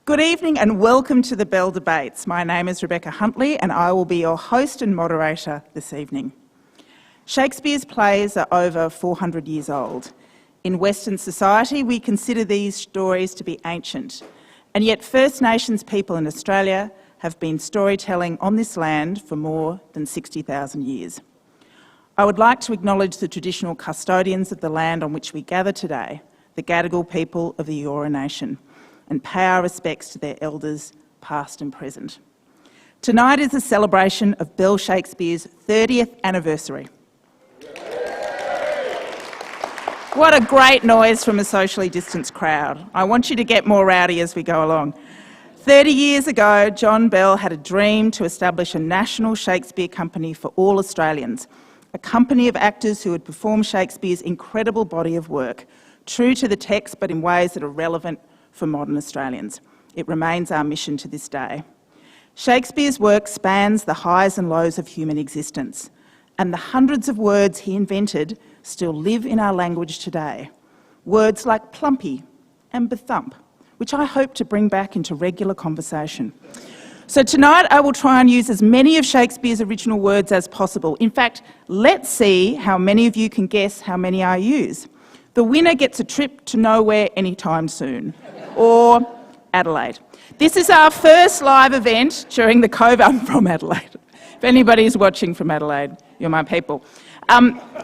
Good evening and welcome to the Bell Debates. My name is Rebecca Huntley and I will be your host and moderator this evening. Shakespeare's plays are over 400 years old. In Western society, we consider these stories to be ancient, and yet First Nations people in Australia have been storytelling on this land for more than 60,000 years. I would like to acknowledge the traditional custodians of the land on which we gather today, the Gadigal people of the Eora Nation, and pay our respects to their elders, past and present. Tonight is a celebration of Bell Shakespeare's 30th anniversary. What a great noise from a socially distanced crowd. I want you to get more rowdy as we go along. 30 years ago, John Bell had a dream to establish a national Shakespeare company for all Australians, a company of actors who would perform Shakespeare's incredible body of work, true to the text but in ways that are relevant for modern Australians. It remains our mission to this day. Shakespeare's work spans the highs and lows of human existence, and the hundreds of words he invented still live in our language today. Words like plumpy and bethump, which I hope to bring back into regular conversation. So tonight I will try and use as many of Shakespeare's original words as possible. In fact, let's see how many of you can guess how many I use. The winner gets a trip to nowhere anytime soon, or Adelaide. This is our first live event during the COVID. I'm from Adelaide. If anybody's watching from Adelaide, you're my people.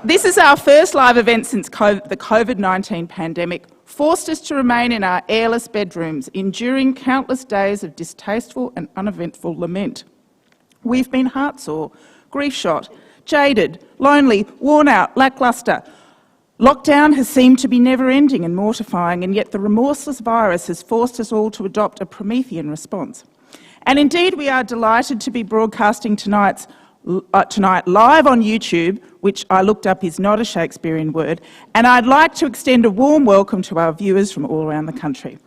This is our first live event since the COVID-19 pandemic forced us to remain in our airless bedrooms, enduring countless days of distasteful and uneventful lament. We've been heartsore, grief-shot, jaded, lonely, worn out, lacklustre. Lockdown has seemed to be never-ending and mortifying, and yet the remorseless virus has forced us all to adopt a Promethean response. And indeed, we are delighted to be broadcasting tonight live on YouTube, which I looked up is not a Shakespearean word, and I'd like to extend a warm welcome to our viewers from all around the country.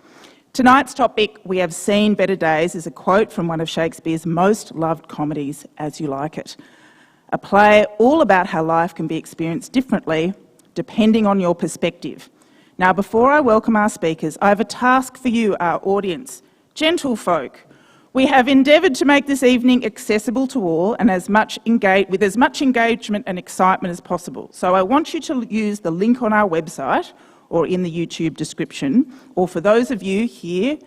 Tonight's topic, We Have Seen Better Days, is a quote from one of Shakespeare's most loved comedies, As You Like It, a play all about how life can be experienced differently depending on your perspective. Now, before I welcome our speakers, I have a task for you, our audience. Gentlefolk, we have endeavoured to make this evening accessible to all and with as much engagement and excitement as possible. So I want you to use the link on our website or in the YouTube description, or for those of you here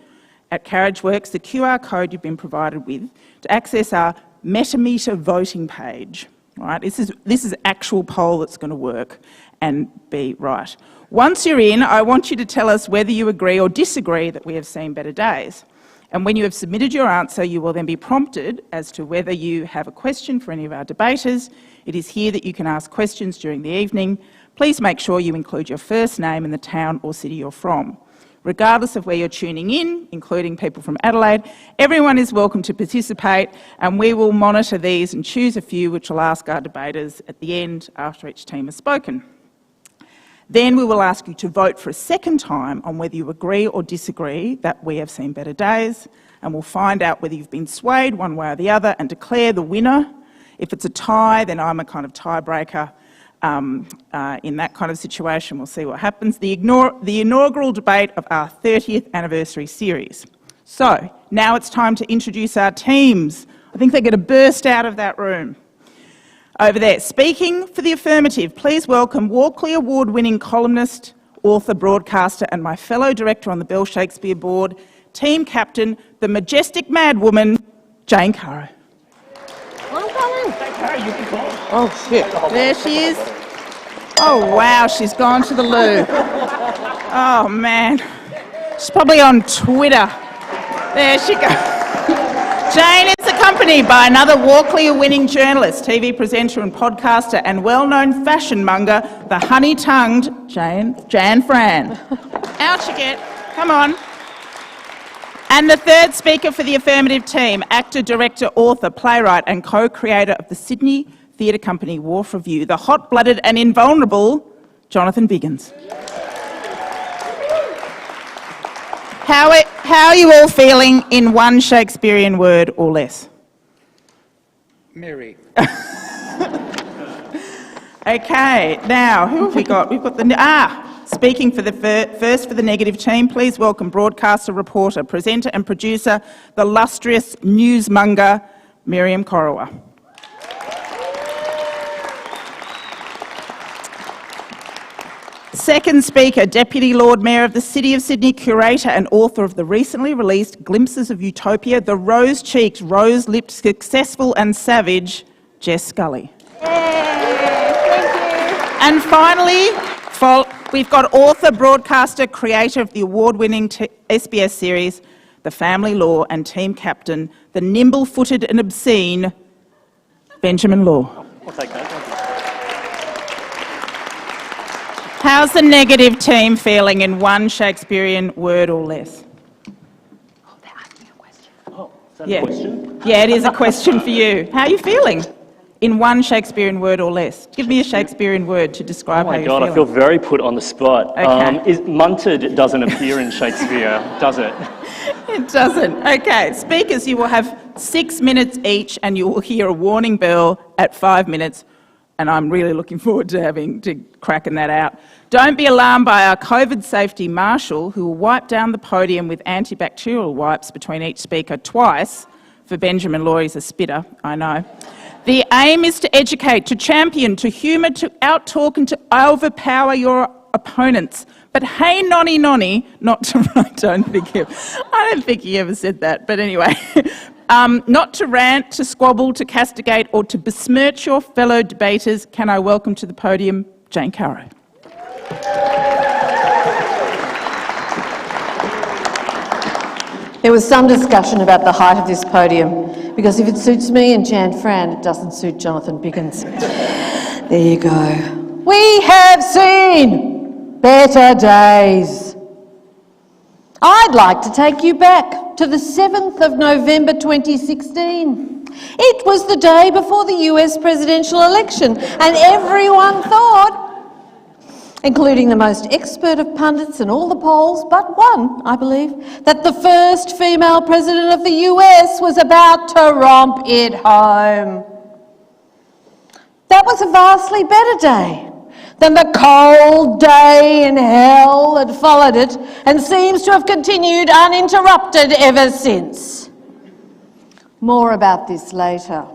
at Carriageworks, the QR code you've been provided with to access our Metameter voting page. All right, this is actual poll that's going to work and be right. Once you're in, I want you to tell us whether you agree or disagree that we have seen better days. And when you have submitted your answer, you will then be prompted as to whether you have a question for any of our debaters. It is here that you can ask questions during the evening. Please make sure you include your first name and the town or city you're from. Regardless of where you're tuning in, including people from Adelaide, everyone is welcome to participate, and we will monitor these and choose a few which will ask our debaters at the end after each team has spoken. Then we will ask you to vote for a second time on whether you agree or disagree that we have seen better days, and we'll find out whether you've been swayed one way or the other and declare the winner. If it's a tie, then I'm a kind of tiebreaker. In that kind of situation, we'll see what happens. The inaugural debate of our 30th anniversary series. So, now it's time to introduce our teams. I think they're going to burst out of that room. Over there, speaking for the affirmative, please welcome Walkley Award-winning columnist, author, broadcaster, and my fellow director on the Bell Shakespeare Board, team captain, the majestic madwoman, Jane Caro. Oh shit. There she is. Oh wow, she's gone to the loo. Oh man. She's probably on Twitter. There she goes. Jane is accompanied by another Walkley-winning journalist, TV presenter and podcaster, and well-known fashion monger, the honey-tongued Jan Fran. Out you get. Come on. And the third speaker for the affirmative team, actor, director, author, playwright and co-creator of the Sydney Theatre Company Wharf Review, the hot-blooded and invulnerable Jonathan Biggins. How are you all feeling in one Shakespearean word or less? Merry. Okay, now, who have we got? We've got speaking for the first for the negative team, please welcome broadcaster, reporter, presenter and producer, the illustrious newsmonger, Miriam Corowa. Second speaker, Deputy Lord Mayor of the City of Sydney, curator and author of the recently released Glimpses of Utopia, the rose-cheeked, rose-lipped, successful and savage, Jess Scully. And finally, we've got author, broadcaster, creator of the award-winning SBS series, The Family Law, and team captain, the nimble-footed and obscene, Benjamin Law. I'll take that, thank you. How's the negative team feeling in one Shakespearean word or less? Oh, they're asking a question. Oh, is that a question? Yeah, it is a question for you. How are you feeling? In one Shakespearean word or less. Give me a Shakespearean word to describe how you're feeling. Oh my God, I feel very put on the spot. Okay. Munted doesn't appear in Shakespeare, does it? It doesn't. Okay, speakers, you will have 6 minutes each and you will hear a warning bell at 5 minutes, and I'm really looking forward to cracking that out. Don't be alarmed by our COVID safety marshal, who will wipe down the podium with antibacterial wipes between each speaker twice. For Benjamin Law, he's a spitter, I know. The aim is to educate, to champion, to humour, to out-talk and to overpower your opponents. But hey, nonny, not to... I don't think he ever said that, but anyway. Not to rant, to squabble, to castigate or to besmirch your fellow debaters. Can I welcome to the podium Jane Caro. There was some discussion about the height of this podium, because if it suits me and Fran, it doesn't suit Jonathan Biggins. There you go. We have seen better days. I'd like to take you back to the 7th of November 2016. It was the day before the US presidential election, and everyone thought, including the most expert of pundits and all the polls, but one, I believe, that the first female president of the US was about to romp it home. That was a vastly better day than the cold day in hell that followed it and seems to have continued uninterrupted ever since. More about this later.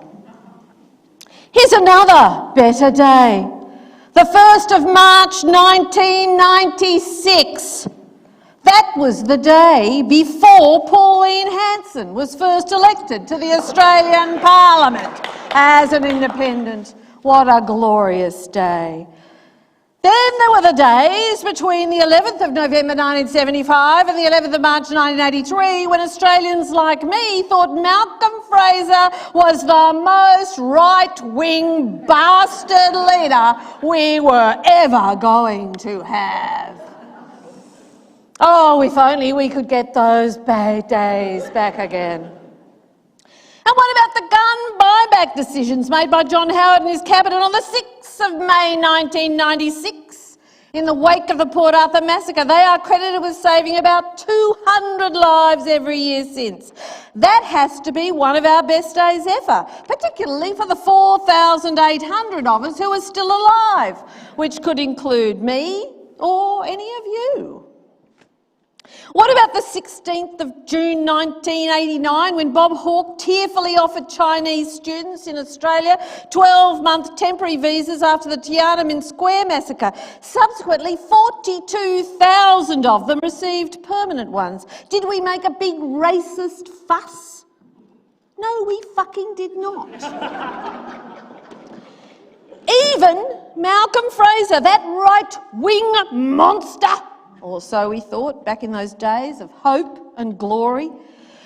Here's another better day. The 1st of March 1996. That was the day before Pauline Hanson was first elected to the Australian Parliament as an independent. What a glorious day. Then there were the days between the 11th of November 1975 and the 11th of March 1983 when Australians like me thought Malcolm Fraser was the most right-wing bastard leader we were ever going to have. Oh, if only we could get those bad days back again. And what about the gun buyback decisions made by John Howard and his cabinet on the 6th of May 1996? In the wake of the Port Arthur massacre, they are credited with saving about 200 lives every year since. That has to be one of our best days ever, particularly for the 4,800 of us who are still alive, which could include me or any of you. What about the 16th of June 1989 when Bob Hawke tearfully offered Chinese students in Australia 12-month temporary visas after the Tiananmen Square massacre? Subsequently, 42,000 of them received permanent ones. Did we make a big racist fuss? No, we fucking did not. Even Malcolm Fraser, that right-wing monster, or so we thought back in those days of hope and glory,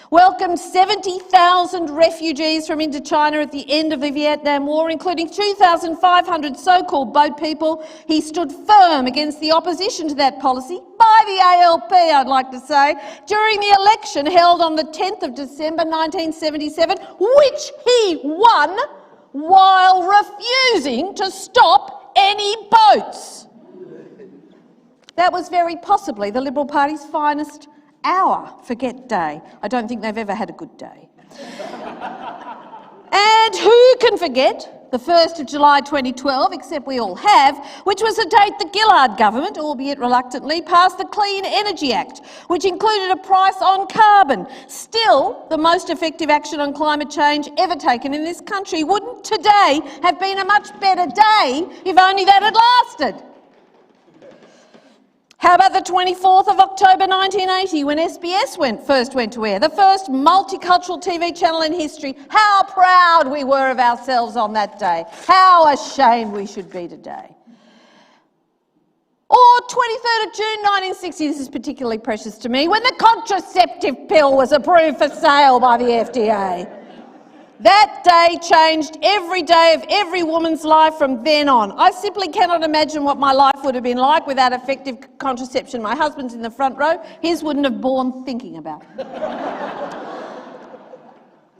welcomed 70,000 refugees from Indochina at the end of the Vietnam War, including 2,500 so-called boat people. He stood firm against the opposition to that policy, by the ALP, I'd like to say, during the election held on the 10th of December 1977, which he won while refusing to stop any boats. That was very possibly the Liberal Party's finest hour, forget day. I don't think they've ever had a good day. And who can forget the 1st of July 2012, except we all have, which was the date the Gillard government, albeit reluctantly, passed the Clean Energy Act, which included a price on carbon. Still, the most effective action on climate change ever taken in this country. Wouldn't today have been a much better day if only that had lasted? How about the 24th of October 1980, when SBS first went to air, the first multicultural TV channel in history? How proud we were of ourselves on that day. How ashamed we should be today. Or 23rd of June 1960, this is particularly precious to me, when the contraceptive pill was approved for sale by the FDA. That day changed every day of every woman's life from then on. I simply cannot imagine what my life would have been like without effective contraception. My husband's in the front row. His wouldn't have borne thinking about.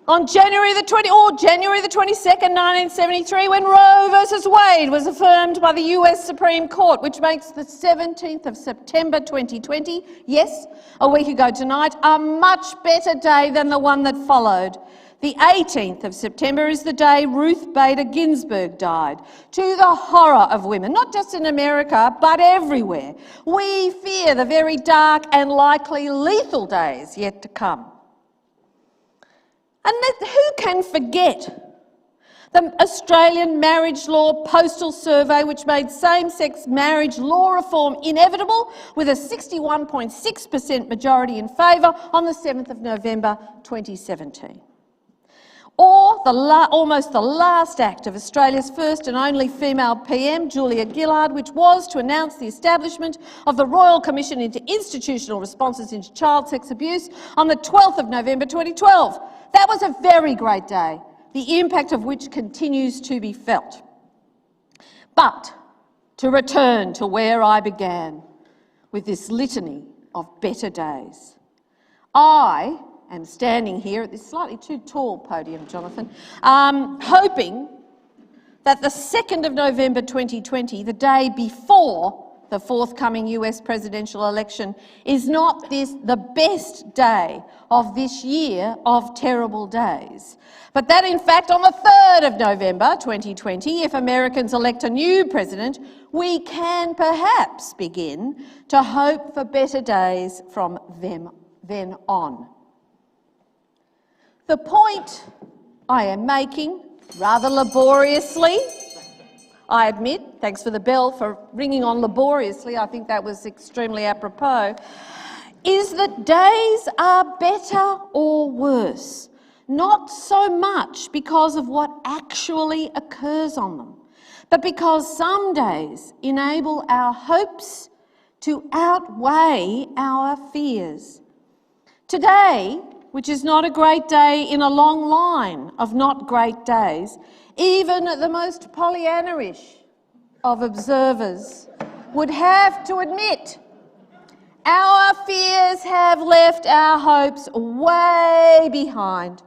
On January the 22nd, 1973, when Roe versus Wade was affirmed by the US Supreme Court, which makes the 17th of September 2020, yes, a week ago tonight, a much better day than the one that followed. The 18th of September is the day Ruth Bader Ginsburg died. To the horror of women, not just in America, but everywhere. We fear the very dark and likely lethal days yet to come. And who can forget the Australian Marriage Law Postal Survey, which made same-sex marriage law reform inevitable, with a 61.6% majority in favour on the 7th of November 2017. Or almost the last act of Australia's first and only female PM, Julia Gillard, which was to announce the establishment of the Royal Commission into Institutional Responses into Child Sex Abuse on the 12th of November 2012. That was a very great day, the impact of which continues to be felt. But to return to where I began, with this litany of better days. I am standing here at this slightly too tall podium, Jonathan, hoping that the 2nd of November 2020, the day before the forthcoming US presidential election, is not the best day of this year of terrible days, but that in fact on the 3rd of November 2020, if Americans elect a new president, we can perhaps begin to hope for better days from then on. The point I am making, rather laboriously, I admit, thanks for the bell for ringing on laboriously, I think that was extremely apropos, is that days are better or worse, not so much because of what actually occurs on them, but because some days enable our hopes to outweigh our fears. Today, which is not a great day in a long line of not great days, even the most Pollyanna-ish of observers would have to admit our fears have left our hopes way behind,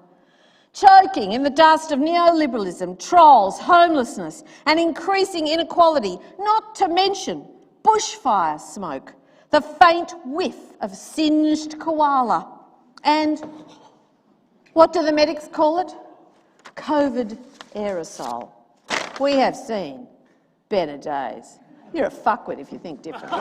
choking in the dust of neoliberalism, trolls, homelessness and increasing inequality, not to mention bushfire smoke, the faint whiff of singed koala, and what do the medics call it? COVID aerosol. We have seen better days. You're a fuckwit if you think differently.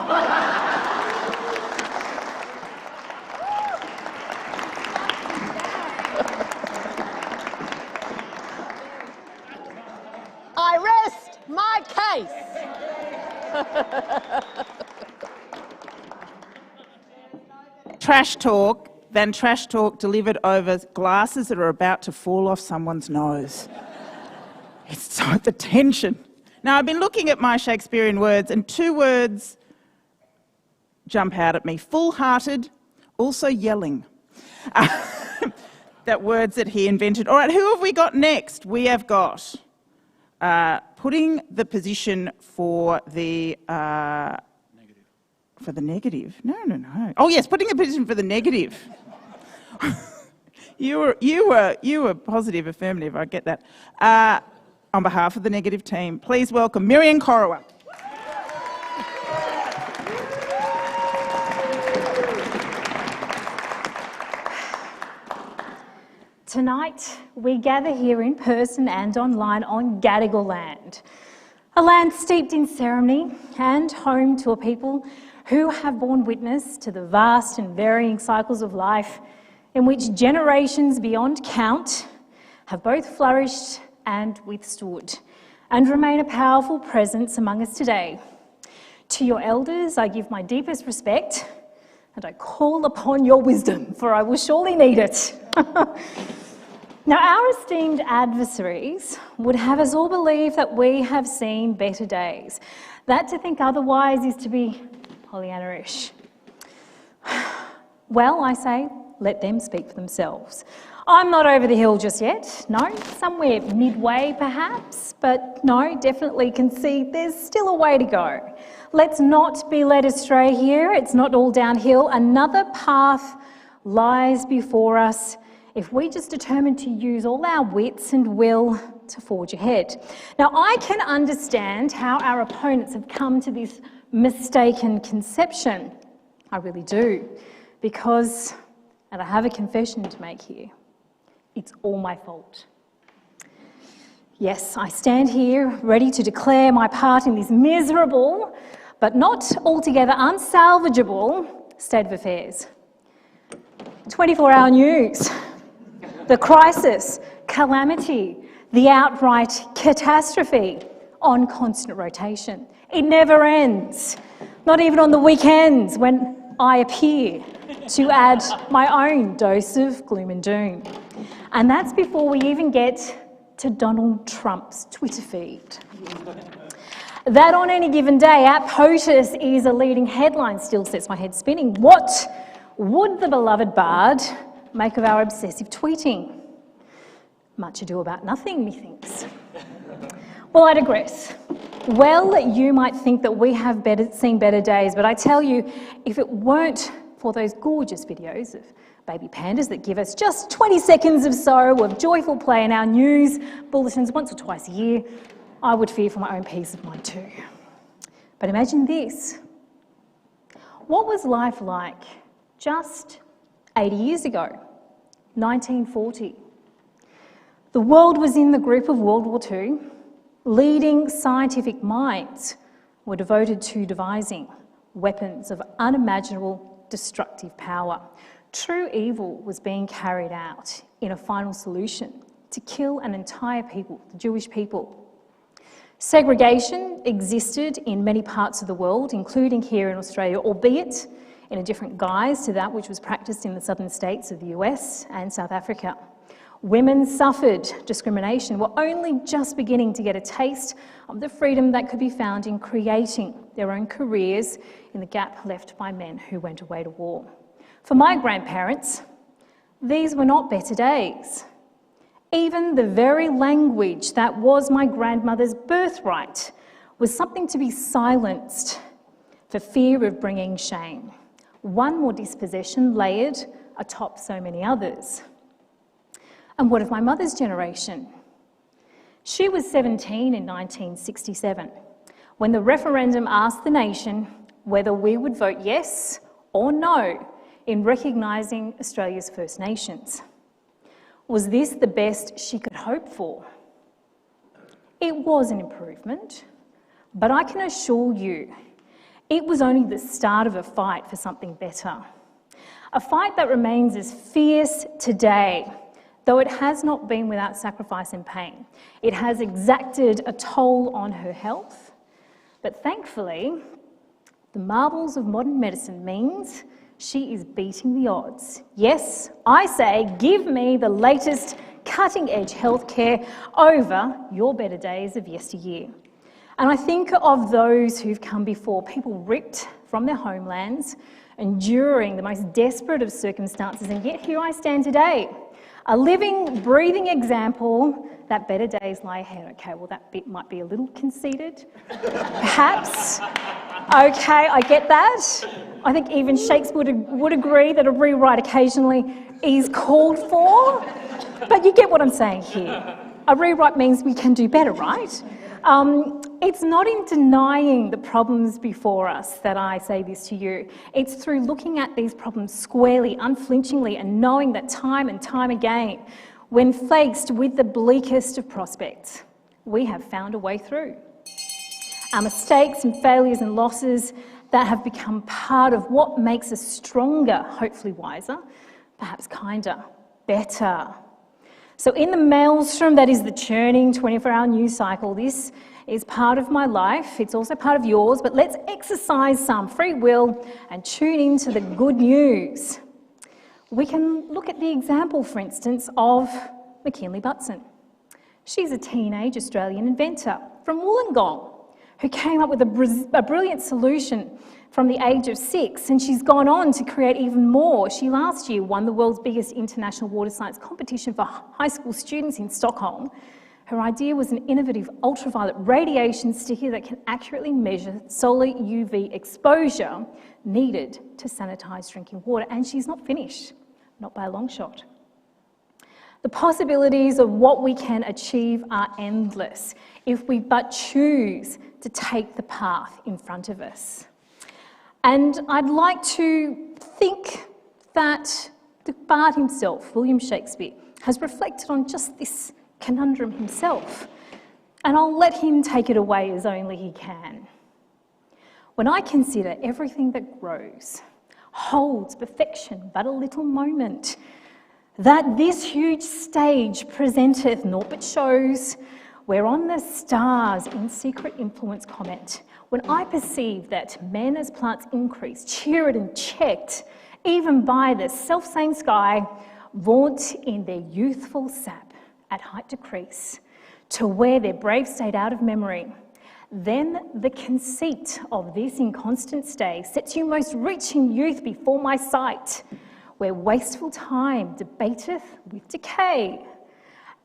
I rest my case. Trash talk, than trash talk delivered over glasses that are about to fall off someone's nose. It's so the tension. Now, I've been looking at my Shakespearean words, and 2 words jump out at me. Full-hearted, also yelling. That words that he invented. All right, who have we got next? We have got putting the position for the... negative. For the negative? No. Oh yes, putting the position for the negative. You were positive, affirmative, I get that. On behalf of the negative team, please welcome Miriam Corowa. Tonight, we gather here in person and online on Gadigal land, a land steeped in ceremony and home to a people who have borne witness to the vast and varying cycles of life in which generations beyond count have both flourished and withstood, and remain a powerful presence among us today. To your elders, I give my deepest respect, and I call upon your wisdom, for I will surely need it. Now, our esteemed adversaries would have us all believe that we have seen better days. That to think otherwise is to be Pollyanna-ish. Well, I say, let them speak for themselves. I'm not over the hill just yet, no, somewhere midway perhaps, but no, definitely can see there's still a way to go. Let's not be led astray here, it's not all downhill. Another path lies before us if we just determine to use all our wits and will to forge ahead. Now, I can understand how our opponents have come to this mistaken conception. I really do, because, and I have a confession to make here, it's all my fault. Yes, I stand here ready to declare my part in this miserable, but not altogether unsalvageable state of affairs. 24-hour news, the crisis, calamity, the outright catastrophe on constant rotation. It never ends, not even on the weekends when I appear to add my own dose of gloom and doom. And that's before we even get to Donald Trump's Twitter feed. That on any given day at POTUS is a leading headline still sets my head spinning. What would the beloved bard make of our obsessive tweeting? Much ado about nothing, methinks. Well, I digress. Well, you might think that we have seen better days, but I tell you, if it weren't for those gorgeous videos of baby pandas that give us just 20 seconds or so of joyful play in our news bulletins once or twice a year, I would fear for my own peace of mind too. But imagine this. What was life like just 80 years ago, 1940? The world was in the grip of World War II. Leading scientific minds were devoted to devising weapons of unimaginable destructive power. True evil was being carried out in a final solution to kill an entire people, the Jewish people. Segregation existed in many parts of the world, including here in Australia, albeit in a different guise to that which was practiced in the southern states of the US and South Africa. Women suffered discrimination, were only just beginning to get a taste of the freedom that could be found in creating their own careers in the gap left by men who went away to war. For my grandparents, these were not better days. Even the very language that was my grandmother's birthright was something to be silenced for fear of bringing shame. One more dispossession layered atop so many others. And what of my mother's generation? She was 17 in 1967 when the referendum asked the nation whether we would vote yes or no in recognising Australia's First Nations. Was this the best she could hope for? It was an improvement, but I can assure you it was only the start of a fight for something better. A fight that remains as fierce today, though it has not been without sacrifice and pain. It has exacted a toll on her health, but thankfully, the marvels of modern medicine means she is beating the odds. Yes, I say, give me the latest cutting-edge healthcare over your better days of yesteryear. And I think of those who've come before, people ripped from their homelands, enduring the most desperate of circumstances, and yet here I stand today, a living, breathing example that better days lie ahead. Okay, well that bit might be a little conceited, perhaps. Okay, I get that. I think even Shakespeare would agree that a rewrite occasionally is called for, but you get what I'm saying here. A rewrite means we can do better, right? It's not in denying the problems before us that I say this to you. It's through looking at these problems squarely, unflinchingly, and knowing that time and time again, When faced with the bleakest of prospects, we have found a way through. Our mistakes and failures and losses that have become part of what makes us stronger, hopefully wiser, perhaps kinder, better. So in the maelstrom that is the churning 24-hour news cycle, this is part of my life. It's also part of yours, but let's exercise some free will and tune into the good news. We can look at the example, for instance, of McKinley Butson. She's a teenage Australian inventor from Wollongong who came up with a brilliant solution from the age of 6, and she's gone on to create even more. She last year won the world's biggest international water science competition for high school students in Stockholm. Her idea was an innovative ultraviolet radiation sticker that can accurately measure solar UV exposure needed to sanitise drinking water, and she's not finished, not by a long shot. The possibilities of what we can achieve are endless if we but choose to take the path in front of us. And I'd like to think that the bard himself, William Shakespeare, has reflected on just this conundrum himself, and I'll let him take it away as only he can. When I consider everything that grows, holds perfection but a little moment, that this huge stage presenteth naught but shows, whereon the stars in secret influence comment, when I perceive that men as plants increase, cheered and checked, even by the self-same sky, vaunt in their youthful sap at height decrease, to wear their brave state out of memory, then the conceit of this inconstant stay sets you most rich in youth before my sight, where wasteful time debateth with decay,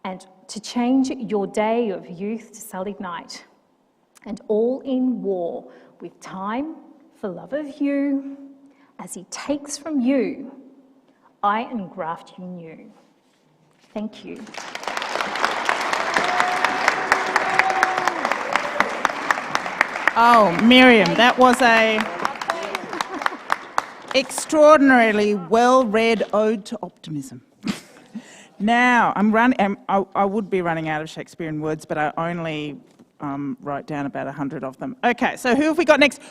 and to change your day of youth to sullied night, and all in war with time for love of you, as he takes from you, I engraft you new. Thank you. Oh, Miriam, that was a extraordinarily well-read ode to optimism. Now, I would be running out of Shakespearean words, but I only wrote down about 100 of them. Okay, so who have we got next?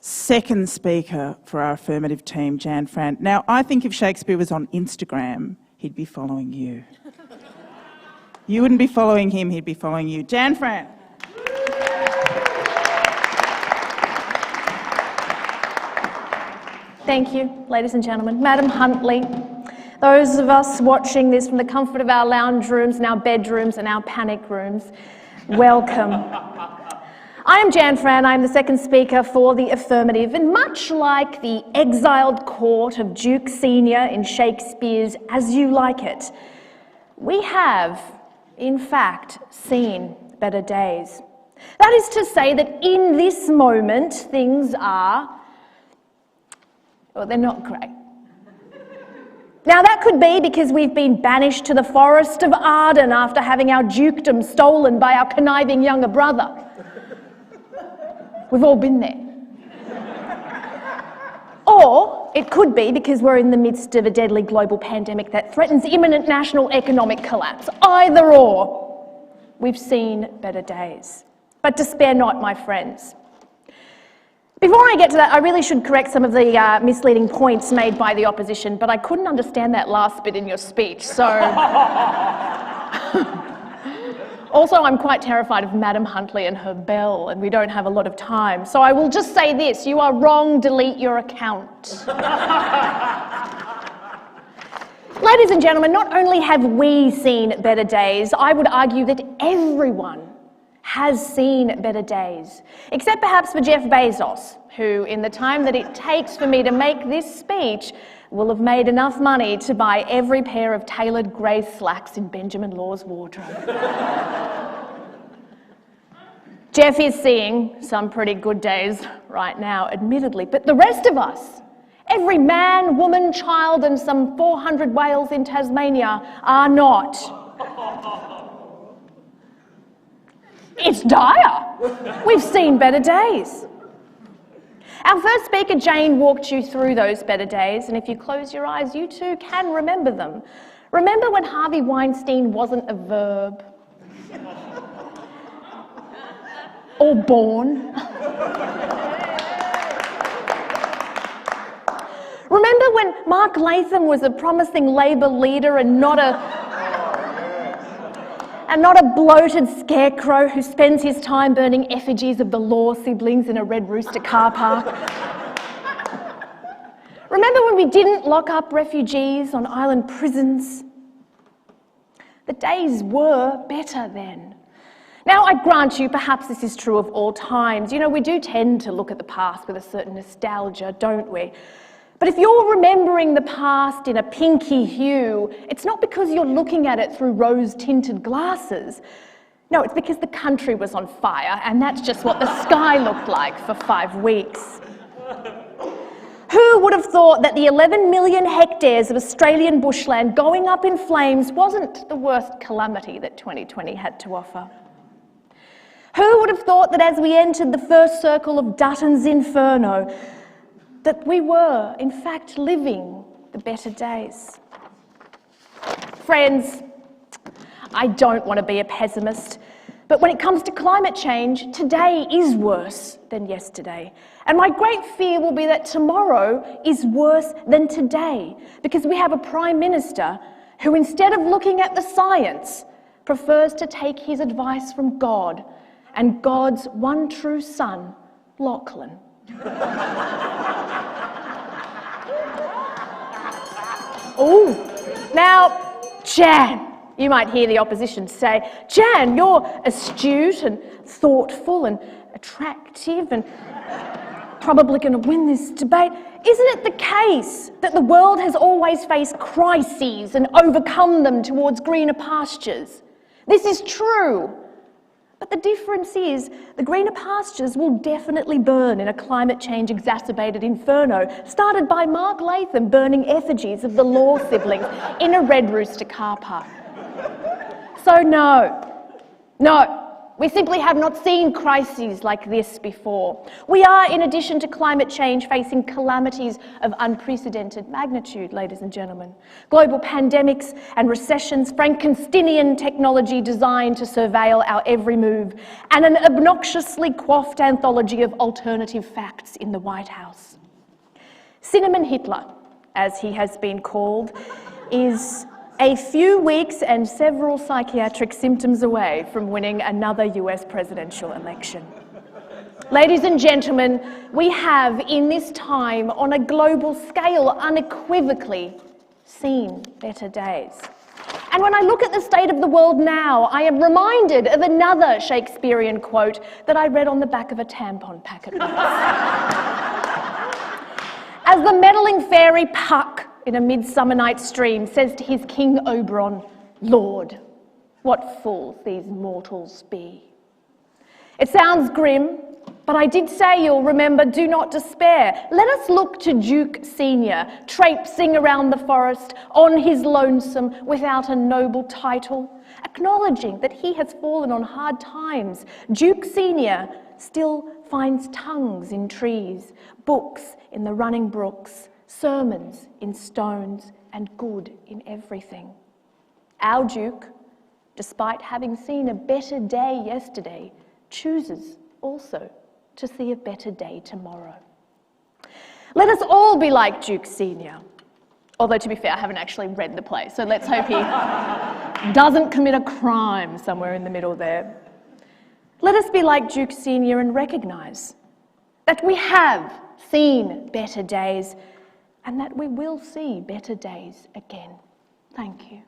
Second speaker for our affirmative team, Jan Fran. Now, I think if Shakespeare was on Instagram, he'd be following you. You wouldn't be following him, he'd be following you. Jan Fran. Thank you, ladies and gentlemen. Madam Huntley, those of us watching this from the comfort of our lounge rooms and our bedrooms and our panic rooms, welcome. I am Jan Fran, I am the second speaker for the affirmative, and much like the exiled court of Duke Senior in Shakespeare's As You Like It, we have, in fact, seen better days. That is to say that in this moment, things are, well, they're not great. Now, that could be because we've been banished to the forest of Arden after having our dukedom stolen by our conniving younger brother. We've all been there. Or it could be because we're in the midst of a deadly global pandemic that threatens imminent national economic collapse. Either or, we've seen better days. But despair not, my friends. Before I get to that, I really should correct some of the misleading points made by the opposition, but I couldn't understand that last bit in your speech, so... Also, I'm quite terrified of Madam Huntley and her bell, and we don't have a lot of time, so I will just say this: you are wrong, delete your account. Ladies and gentlemen, not only have we seen better days, I would argue that everyone has seen better days, except perhaps for Jeff Bezos, who, in the time that it takes for me to make this speech, will have made enough money to buy every pair of tailored grey slacks in Benjamin Law's wardrobe. Jeff is seeing some pretty good days right now, admittedly, but the rest of us, every man, woman, child, and some 400 whales in Tasmania, are not. It's dire. We've seen better days. Our first speaker, Jane, walked you through those better days, and if you close your eyes, you too can remember them. Remember when Harvey Weinstein wasn't a verb? Or born? Remember when Mark Latham was a promising Labor leader and not a bloated scarecrow who spends his time burning effigies of the Law siblings in a Red Rooster car park? Remember when we didn't lock up refugees on island prisons? The days were better then. Now, I grant you, perhaps this is true of all times. You know, we do tend to look at the past with a certain nostalgia, don't we? But if you're remembering the past in a pinky hue, it's not because you're looking at it through rose-tinted glasses. No, it's because the country was on fire, and that's just what the sky looked like for 5 weeks. Who would have thought that the 11 million hectares of Australian bushland going up in flames wasn't the worst calamity that 2020 had to offer? Who would have thought that as we entered the first circle of Dutton's Inferno, that we were, in fact, living the better days? Friends, I don't want to be a pessimist, but when it comes to climate change, today is worse than yesterday. And my great fear will be that tomorrow is worse than today, because we have a Prime Minister who, instead of looking at the science, prefers to take his advice from God and God's one true son, Lachlan. Oh, now, Jan, you might hear the opposition say, Jan, you're astute and thoughtful and attractive and probably going to win this debate. Isn't it the case that the world has always faced crises and overcome them towards greener pastures? This is true. But the difference is the greener pastures will definitely burn in a climate change exacerbated inferno started by Mark Latham burning effigies of the Law siblings in a Red Rooster car park. So no, we simply have not seen crises like this before. We are, in addition to climate change, facing calamities of unprecedented magnitude, ladies and gentlemen. Global pandemics and recessions, Frankensteinian technology designed to surveil our every move, and an obnoxiously coiffed anthology of alternative facts in the White House. Cinnamon Hitler, as he has been called, is a few weeks and several psychiatric symptoms away from winning another US presidential election. Ladies and gentlemen, we have in this time, on a global scale, unequivocally seen better days. And when I look at the state of the world now, I am reminded of another Shakespearean quote that I read on the back of a tampon packet once. As the meddling fairy Puck in A Midsummer Night's Dream says to his King Oberon, Lord, what fools these mortals be. It sounds grim, but I did say, you'll remember, do not despair. Let us look to Duke Senior, traipsing around the forest on his lonesome without a noble title, acknowledging that he has fallen on hard times. Duke Senior still finds tongues in trees, books in the running brooks, sermons in stones, and good in everything. Our Duke, despite having seen a better day yesterday, chooses also to see a better day tomorrow. Let us all be like Duke Senior. Although, to be fair, I haven't actually read the play, so let's hope he doesn't commit a crime somewhere in the middle there. Let us be like Duke Senior and recognise that we have seen better days and that we will see better days again. Thank you.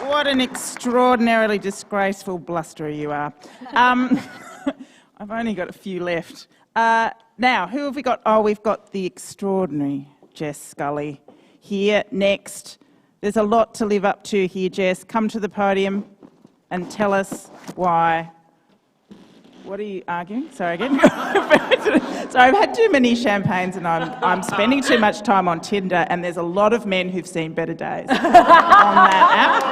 What an extraordinarily disgraceful blusterer you are. I've only got a few left. Now, who have we got? Oh, we've got the extraordinary Jess Scully here next. There's a lot to live up to here, Jess. Come to the podium and tell us why. What are you arguing? Sorry again. So I've had too many champagnes and I'm spending too much time on Tinder, and there's a lot of men who've seen better days on that app.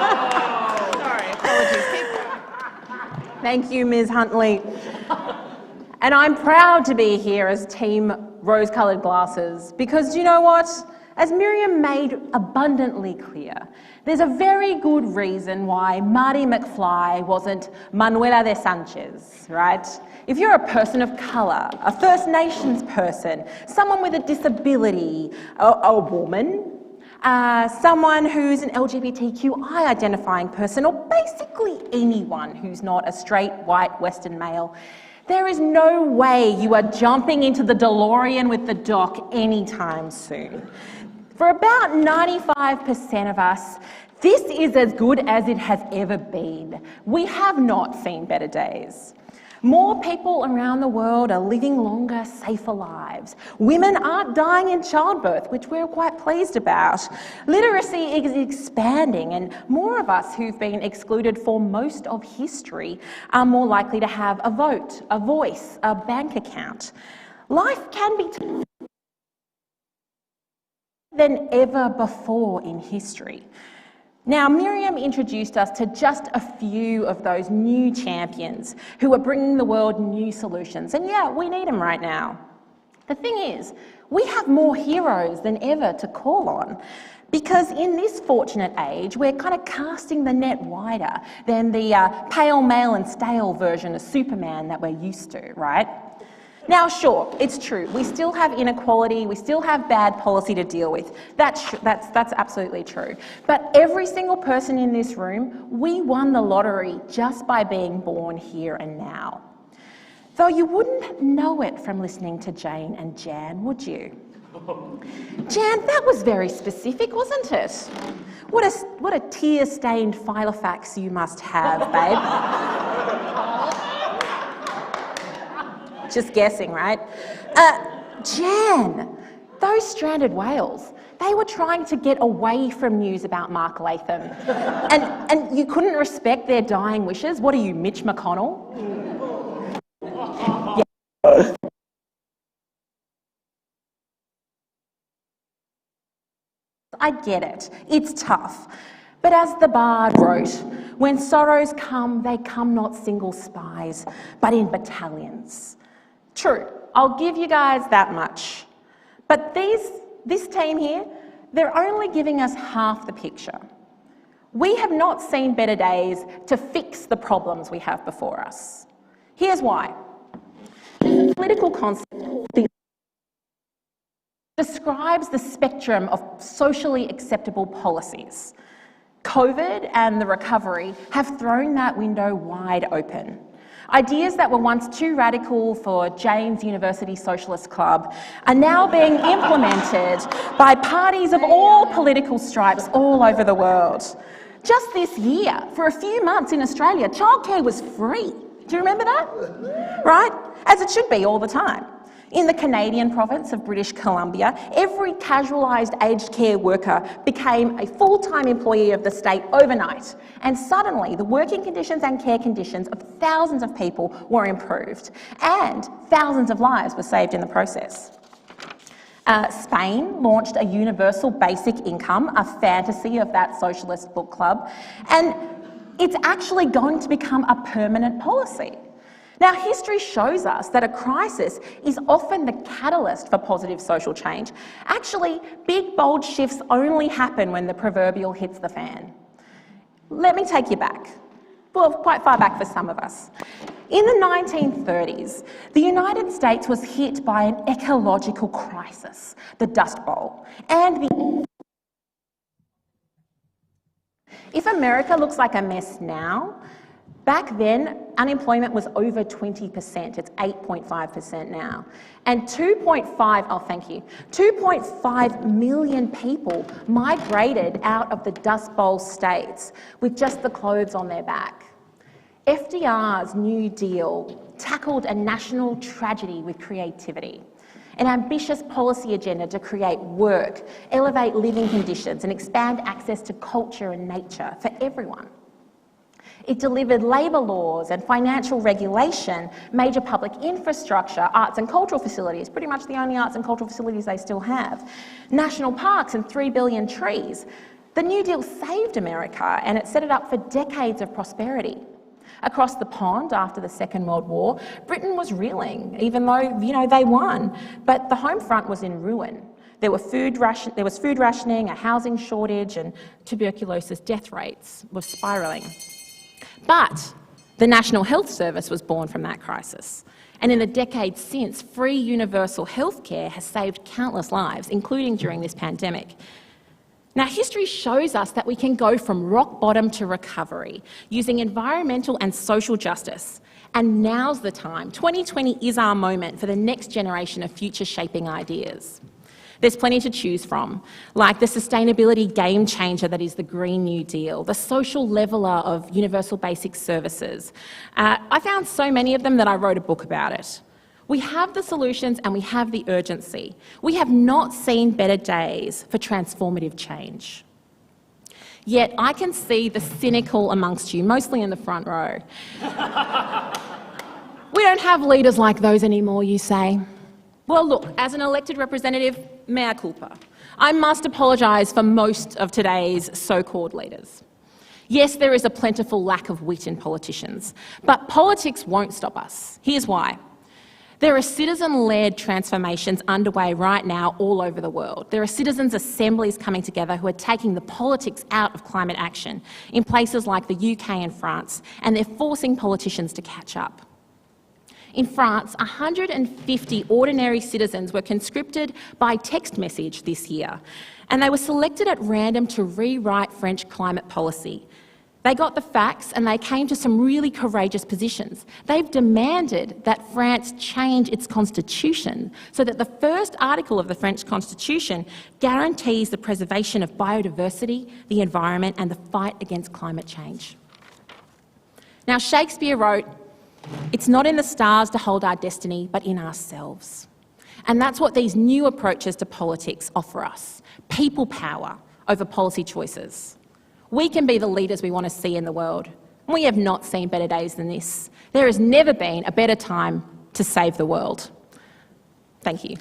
Sorry, apologies. Keep going. Thank you, Ms. Huntley. And I'm proud to be here as Team rose-coloured glasses, because you know what? As Miriam made abundantly clear, there's a very good reason why Marty McFly wasn't Manuela de Sanchez, right? If you're a person of colour, a First Nations person, someone with a disability, a woman, someone who's an LGBTQI identifying person, or basically anyone who's not a straight, white, Western male, there is no way you are jumping into the DeLorean with the doc anytime soon. For about 95% of us, this is as good as it has ever been. We have not seen better days. More people around the world are living longer, safer lives. Women aren't dying in childbirth, which we're quite pleased about. Literacy is expanding, and more of us who've been excluded for most of history are more likely to have a vote, a voice, a bank account. Life can be tougher than ever before in history. Now, Miriam introduced us to just a few of those new champions who are bringing the world new solutions. And yeah, we need them right now. The thing is, we have more heroes than ever to call on, because in this fortunate age, we're kind of casting the net wider than the pale, male and stale version of Superman that we're used to, right? Now, sure, it's true. We still have inequality. We still have bad policy to deal with. That's absolutely true. But every single person in this room, we won the lottery just by being born here and now. Though you wouldn't know it from listening to Jane and Jan, would you? Jan, that was very specific, wasn't it? What a tear-stained filofax you must have, babe. Just guessing, right? Jan, those stranded whales, they were trying to get away from news about Mark Latham. And you couldn't respect their dying wishes? What are you, Mitch McConnell? Yeah. I get it. It's tough. But as the bard wrote, when sorrows come, they come not single spies, but in battalions. True, I'll give you guys that much. But this team here, they're only giving us half the picture. We have not seen better days to fix the problems we have before us. Here's why. The political concept describes the spectrum of socially acceptable policies. COVID and the recovery have thrown that window wide open. Ideas that were once too radical for Jane's University Socialist Club are now being implemented by parties of all political stripes all over the world. Just this year, for a few months in Australia, childcare was free. Do you remember that? Right? As it should be all the time. In the Canadian province of British Columbia, every casualised aged care worker became a full-time employee of the state overnight. And suddenly, the working conditions and care conditions of thousands of people were improved. And thousands of lives were saved in the process. Spain launched a universal basic income, a fantasy of that socialist book club. And it's actually going to become a permanent policy. Now, history shows us that a crisis is often the catalyst for positive social change. Actually, big, bold shifts only happen when the proverbial hits the fan. Let me take you back. Well, quite far back for some of us. In the 1930s, the United States was hit by an ecological crisis, the Dust Bowl, and If America looks like a mess now, back then, unemployment was over 20%. It's 8.5% now. And 2.5 million people migrated out of the Dust Bowl states with just the clothes on their back. FDR's New Deal tackled a national tragedy with creativity, an ambitious policy agenda to create work, elevate living conditions, and expand access to culture and nature for everyone. It delivered labour laws and financial regulation, major public infrastructure, arts and cultural facilities, pretty much the only arts and cultural facilities they still have, national parks and 3 billion trees. The New Deal saved America and it set it up for decades of prosperity. Across the pond after the Second World War, Britain was reeling, even though, they won. But the home front was in ruin. There was food rationing, a housing shortage, and tuberculosis death rates were spiralling. But the National Health Service was born from that crisis. And in the decades since, free universal healthcare has saved countless lives, including during this pandemic. Now, history shows us that we can go from rock bottom to recovery using environmental and social justice. And now's the time. 2020 is our moment for the next generation of future-shaping ideas. There's plenty to choose from, like the sustainability game changer that is the Green New Deal, the social leveller of universal basic services. I found so many of them that I wrote a book about it. We have the solutions and we have the urgency. We have not seen better days for transformative change. Yet I can see the cynical amongst you, mostly in the front row. We don't have leaders like those anymore, you say. Well, look, as an elected representative, mea culpa. I must apologise for most of today's so-called leaders. Yes, there is a plentiful lack of wit in politicians, but politics won't stop us. Here's why. There are citizen-led transformations underway right now all over the world. There are citizens' assemblies coming together who are taking the politics out of climate action in places like the UK and France, and they're forcing politicians to catch up. In France, 150 ordinary citizens were conscripted by text message this year, and they were selected at random to rewrite French climate policy. They got the facts and they came to some really courageous positions. They've demanded that France change its constitution so that the first article of the French constitution guarantees the preservation of biodiversity, the environment, and the fight against climate change. Now, Shakespeare wrote, "It's not in the stars to hold our destiny, but in ourselves." And that's what these new approaches to politics offer us, people power over policy choices. We can be the leaders we want to see in the world. We have not seen better days than this. There has never been a better time to save the world. Thank you.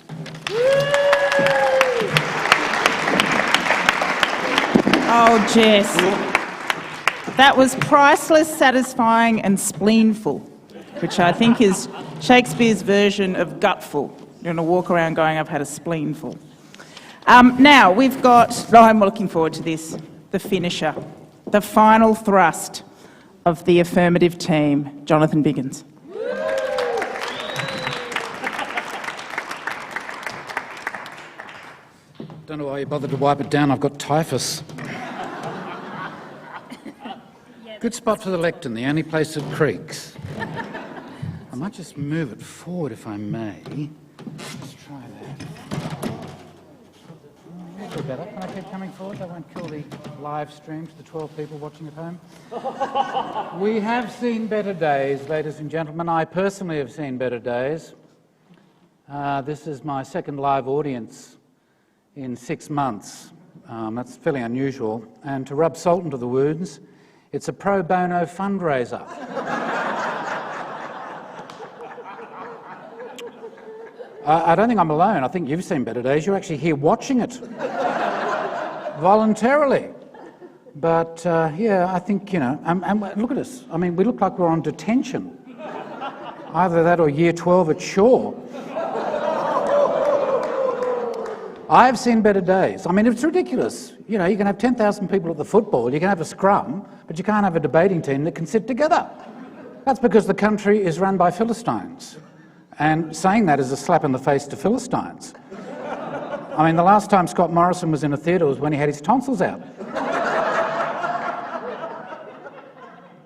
Oh, Jess, that was priceless, satisfying and spleenful, which I think is Shakespeare's version of gutful. You're going to walk around going, I've had a spleenful. Now, we've got, I'm looking forward to this, the finisher, the final thrust of the affirmative team, Jonathan Biggins. Don't know why you bothered to wipe it down, I've got typhus. Good spot for the lectern, the only place it creaks. I might just move it forward if I may. Let's try that. A little better. Can I keep coming forward? That won't kill the live stream to the 12 people watching at home. We have seen better days, ladies and gentlemen. I personally have seen better days. This is my second live audience in 6 months. That's fairly unusual. And to rub salt into the wounds, it's a pro bono fundraiser. I don't think I'm alone. I think you've seen better days. You're actually here watching it. Voluntarily. But, yeah, I think, and look at us. I mean, we look like we're on detention. Either that or year 12 at Shaw. I've seen better days. I mean, it's ridiculous. You can have 10,000 people at the football, you can have a scrum, but you can't have a debating team that can sit together. That's because the country is run by Philistines. And saying that is a slap in the face to Philistines. I mean, the last time Scott Morrison was in a theatre was when he had his tonsils out.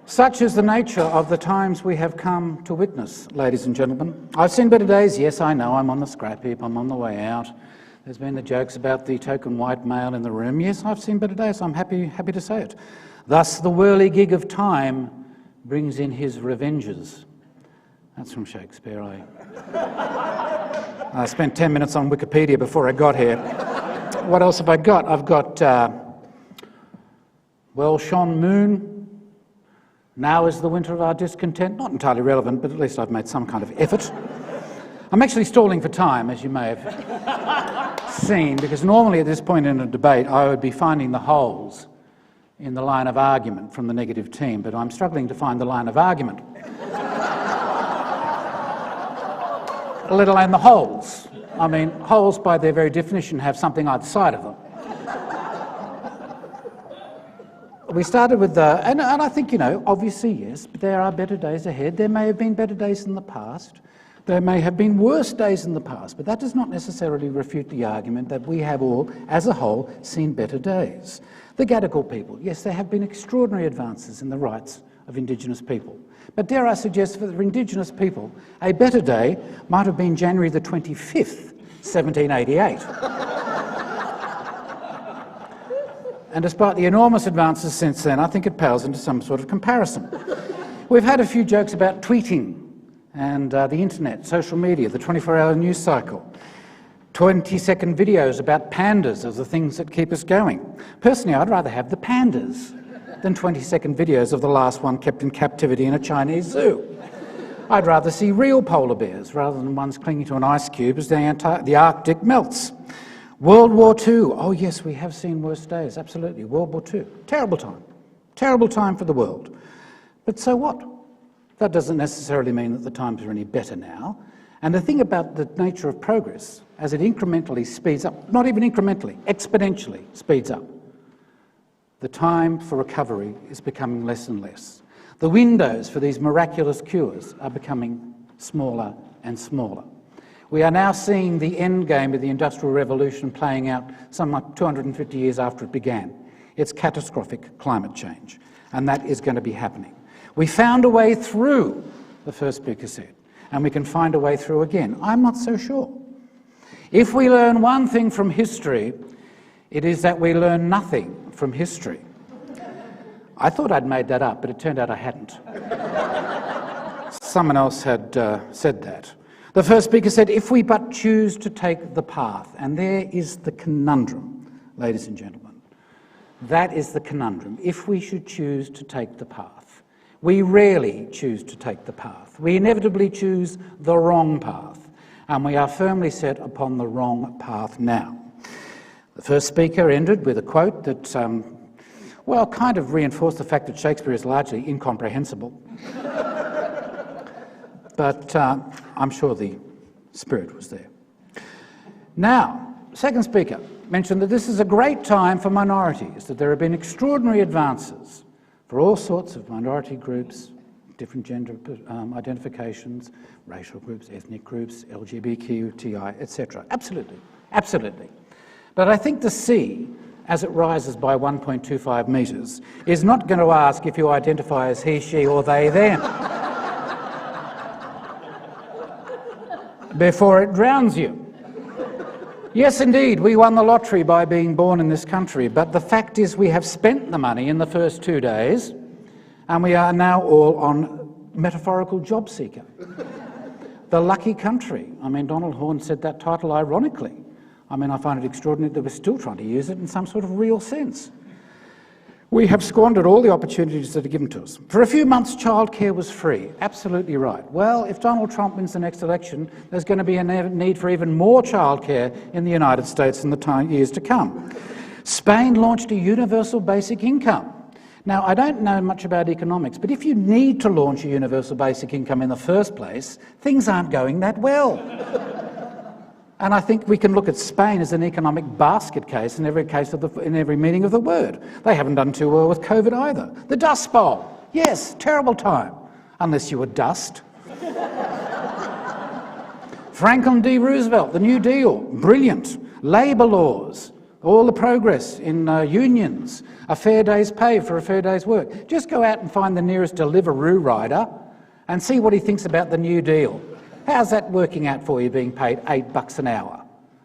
Such is the nature of the times we have come to witness, ladies and gentlemen. I've seen better days. Yes, I know, I'm on the scrap heap, I'm on the way out. There's been the jokes about the token white male in the room. Yes, I've seen better days. I'm happy to say it. Thus, the whirligig of time brings in his revenges. That's from Shakespeare. I spent 10 minutes on Wikipedia before I got here. What else have I got? I've got well shone moon. Now is the winter of our discontent. Not entirely relevant, but at least I've made some kind of effort. I'm actually stalling for time, as you may have seen, because normally at this point in a debate I would be finding the holes in the line of argument from the negative team, but I'm struggling to find the line of argument. Let alone the holes. I mean, holes by their very definition have something either side of them. We started with and I think, you know, obviously, yes, but there are better days ahead. There may have been better days in the past. There may have been worse days in the past, but that does not necessarily refute the argument that we have all, as a whole, seen better days. The Gadigal people, yes, there have been extraordinary advances in the rights of Indigenous people. But dare I suggest for the Indigenous people, a better day might have been January the 25th, 1788. And despite the enormous advances since then, I think it pales into some sort of comparison. We've had a few jokes about tweeting and the internet, social media, the 24-hour news cycle, 20-second videos about pandas as the things that keep us going. Personally, I'd rather have the pandas than 20-second videos of the last one kept in captivity in a Chinese zoo. I'd rather see real polar bears rather than ones clinging to an ice cube as the Arctic melts. World War II. Oh yes, we have seen worse days, absolutely. World War II. Terrible time. Terrible time for the world. But so what? That doesn't necessarily mean that the times are any better now. And the thing about the nature of progress, as it incrementally speeds up, not even incrementally, exponentially speeds up, the time for recovery is becoming less and less. The windows for these miraculous cures are becoming smaller and smaller. We are now seeing the end game of the Industrial Revolution playing out some 250 years after it began. It's catastrophic climate change, and that is going to be happening. We found a way through, the first speaker said, and we can find a way through again. I'm not so sure. If we learn one thing from history, it is that we learn nothing from history. I thought I'd made that up, but it turned out I hadn't. Someone else had said that. The first speaker said, if we but choose to take the path, and there is the conundrum, ladies and gentlemen. That is the conundrum. If we should choose to take the path. We rarely choose to take the path. We inevitably choose the wrong path, and we are firmly set upon the wrong path now. The first speaker ended with a quote that, well, kind of reinforced the fact that Shakespeare is largely incomprehensible. But I'm sure the spirit was there. Now, second speaker mentioned that this is a great time for minorities, that there have been extraordinary advances for all sorts of minority groups, different gender identifications, racial groups, ethnic groups, LGBTQI, etc. Absolutely, absolutely. But I think the sea, as it rises by 1.25 metres, is not going to ask if you identify as he, she or they, them. Before it drowns you. Yes, indeed, we won the lottery by being born in this country, but the fact is we have spent the money in the first 2 days, and we are now all on metaphorical job seeker. The lucky country. I mean, Donald Horne said that title ironically. I mean, I find it extraordinary that we're still trying to use it in some sort of real sense. We have squandered all the opportunities that are given to us. For a few months, childcare was free. Absolutely right. Well, if Donald Trump wins the next election, there's going to be a need for even more childcare in the United States in the years to come. Spain launched a universal basic income. Now, I don't know much about economics, but if you need to launch a universal basic income in the first place, things aren't going that well. And I think we can look at Spain as an economic basket case in every meaning of the word. They haven't done too well with COVID either. The Dust Bowl, yes, terrible time, unless you were dust. Franklin D. Roosevelt, the New Deal, brilliant. Labour laws, all the progress in unions, a fair day's pay for a fair day's work. Just go out and find the nearest Deliveroo rider and see what he thinks about the New Deal. How's that working out for you, being paid $8 an hour,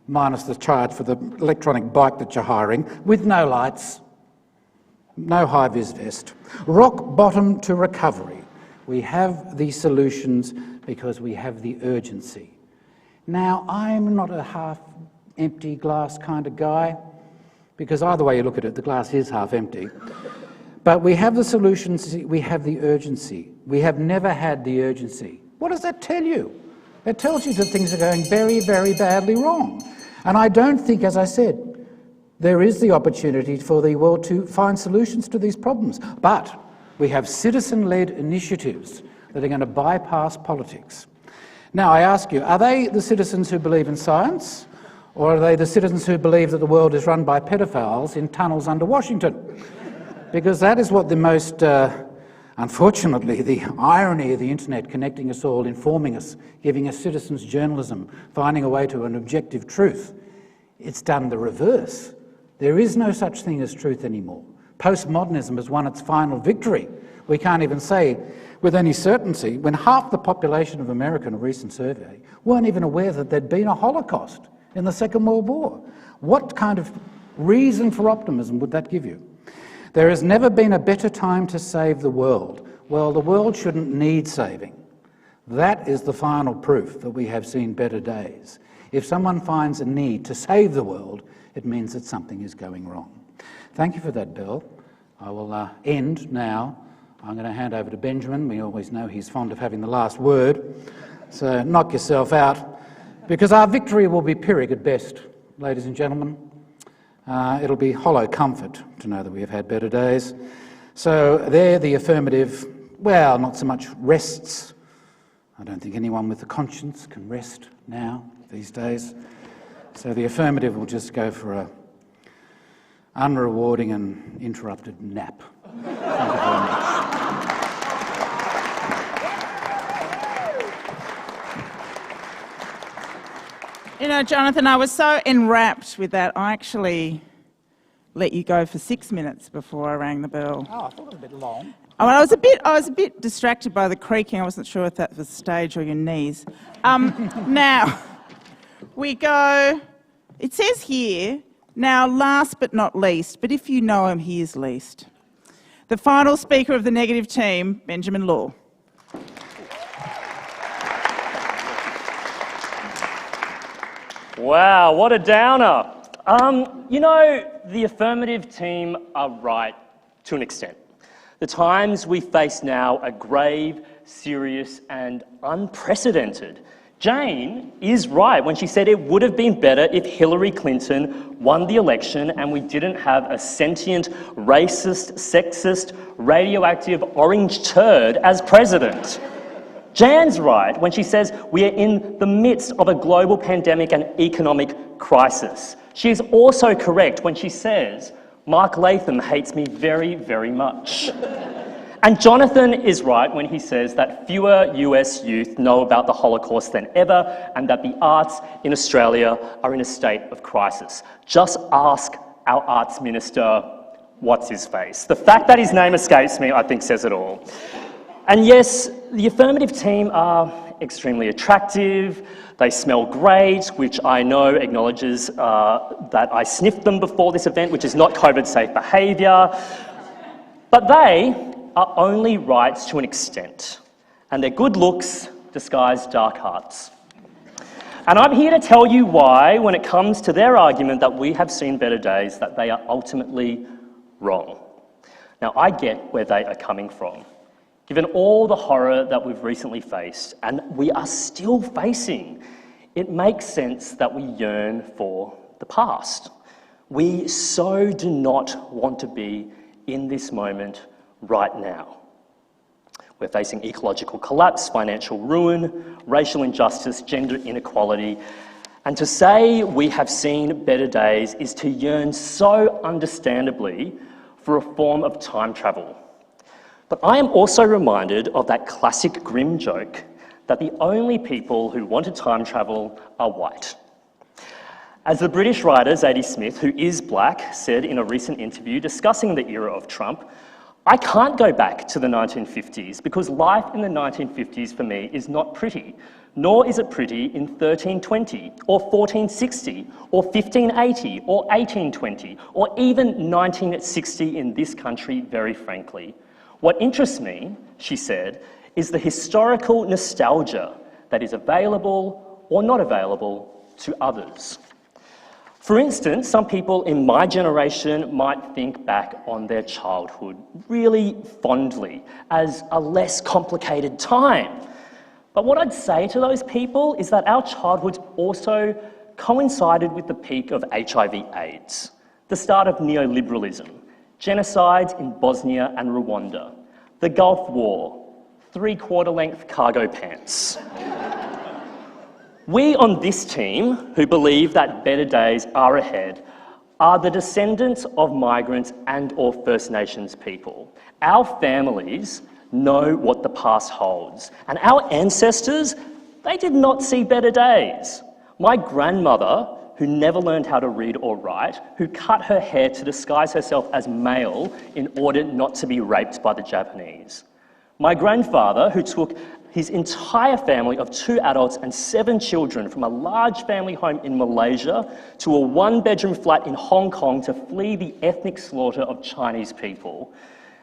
minus the charge for the electronic bike that you're hiring, with no lights, no high-vis vest? Rock bottom to recovery. We have the solutions because we have the urgency. Now, I'm not a half-empty glass kind of guy, because either way you look at it, the glass is half empty. But we have the solutions, we have the urgency. We have never had the urgency. What does that tell you? It tells you that things are going very, very badly wrong. And I don't think, as I said, there is the opportunity for the world to find solutions to these problems. But we have citizen-led initiatives that are going to bypass politics. Now, I ask you, are they the citizens who believe in science, or are they the citizens who believe that the world is run by pedophiles in tunnels under Washington? Because that is what the most, unfortunately, the irony of the internet connecting us all, informing us, giving us citizens' journalism, finding a way to an objective truth. It's done the reverse. There is no such thing as truth anymore. Postmodernism has won its final victory. We can't even say with any certainty, when half the population of America in a recent survey weren't even aware that there'd been a Holocaust in the Second World War. What kind of reason for optimism would that give you? There has never been a better time to save the world. Well, the world shouldn't need saving. That is the final proof that we have seen better days. If someone finds a need to save the world, it means that something is going wrong. Thank you for that, Bill. I will end now. I'm going to hand over to Benjamin. We always know he's fond of having the last word. So knock yourself out, because our victory will be Pyrrhic at best, ladies and gentlemen. It'll be hollow comfort to know that we have had better days. So there, the affirmative, well, not so much rests. I don't think anyone with a conscience can rest now, these days. So the affirmative will just go for a unrewarding and interrupted nap. Thank you very much. You know, Jonathan, I was so enwrapped with that, I actually let you go for 6 minutes before I rang the bell. Oh, I thought it was a bit long. Oh, I was a bit distracted by the creaking. I wasn't sure if that was stage or your knees. Now, we go, it says here, now last but not least, but if you know him, he is least. The final speaker of the negative team, Benjamin Law. Wow, what a downer. You know, the affirmative team are right to an extent. The times we face now are grave, serious, and unprecedented. Jane is right when she said it would have been better if Hillary Clinton won the election and we didn't have a sentient, racist, sexist, radioactive orange turd as president. Jan's right when she says we are in the midst of a global pandemic and economic crisis. She is also correct when she says Mark Latham hates me very, very much. And Jonathan is right when he says that fewer US youth know about the Holocaust than ever and that the arts in Australia are in a state of crisis. Just ask our arts minister, what's his face? The fact that his name escapes me, I think, says it all. And yes, the affirmative team are extremely attractive, they smell great, which I know acknowledges that I sniffed them before this event, which is not COVID-safe behaviour. But they are only right to an extent, and their good looks disguise dark hearts. And I'm here to tell you why, when it comes to their argument that we have seen better days, that they are ultimately wrong. Now, I get where they are coming from. Given all the horror that we've recently faced, and we are still facing, it makes sense that we yearn for the past. We so do not want to be in this moment right now. We're facing ecological collapse, financial ruin, racial injustice, gender inequality, and to say we have seen better days is to yearn so understandably for a form of time travel. But I am also reminded of that classic grim joke that the only people who want to time travel are white. As the British writer Zadie Smith, who is black, said in a recent interview discussing the era of Trump, I can't go back to the 1950s because life in the 1950s for me is not pretty, nor is it pretty in 1320 or 1460 or 1580 or 1820 or even 1960 in this country, very frankly. What interests me, she said, is the historical nostalgia that is available or not available to others. For instance, some people in my generation might think back on their childhood really fondly as a less complicated time. But what I'd say to those people is that our childhoods also coincided with the peak of HIV/AIDS. the start of neoliberalism, genocides in Bosnia and Rwanda, the Gulf War, 3/4-length cargo pants. We on this team, who believe that better days are ahead, are the descendants of migrants and or First Nations people. Our families know what the past holds, and our ancestors, they did not see better days. My grandmother, who never learned how to read or write, who cut her hair to disguise herself as male in order not to be raped by the Japanese. My grandfather, who took his entire family of 2 adults and 7 children from a large family home in Malaysia to a 1-bedroom flat in Hong Kong to flee the ethnic slaughter of Chinese people.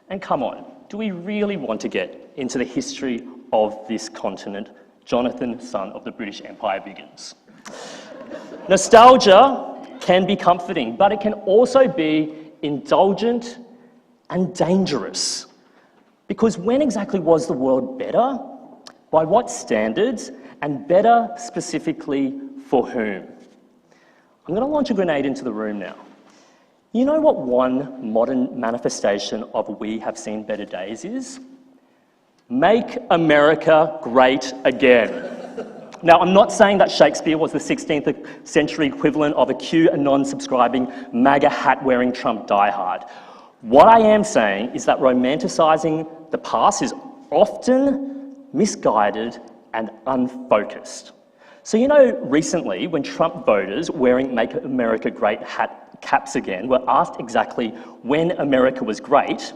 And come on, do we really want to get into the history of this continent? Jonathan, son of the British Empire, Biggins. Nostalgia can be comforting, but it can also be indulgent and dangerous. Because when exactly was the world better? By what standards? And better specifically for whom? I'm going to launch a grenade into the room now. You know what one modern manifestation of we have seen better days is? Make America great again. Now, I'm not saying that Shakespeare was the 16th century equivalent of a QAnon subscribing, MAGA hat-wearing Trump diehard. What I am saying is that romanticising the past is often misguided and unfocused. So you know, recently when Trump voters wearing Make America Great caps again were asked exactly when America was great,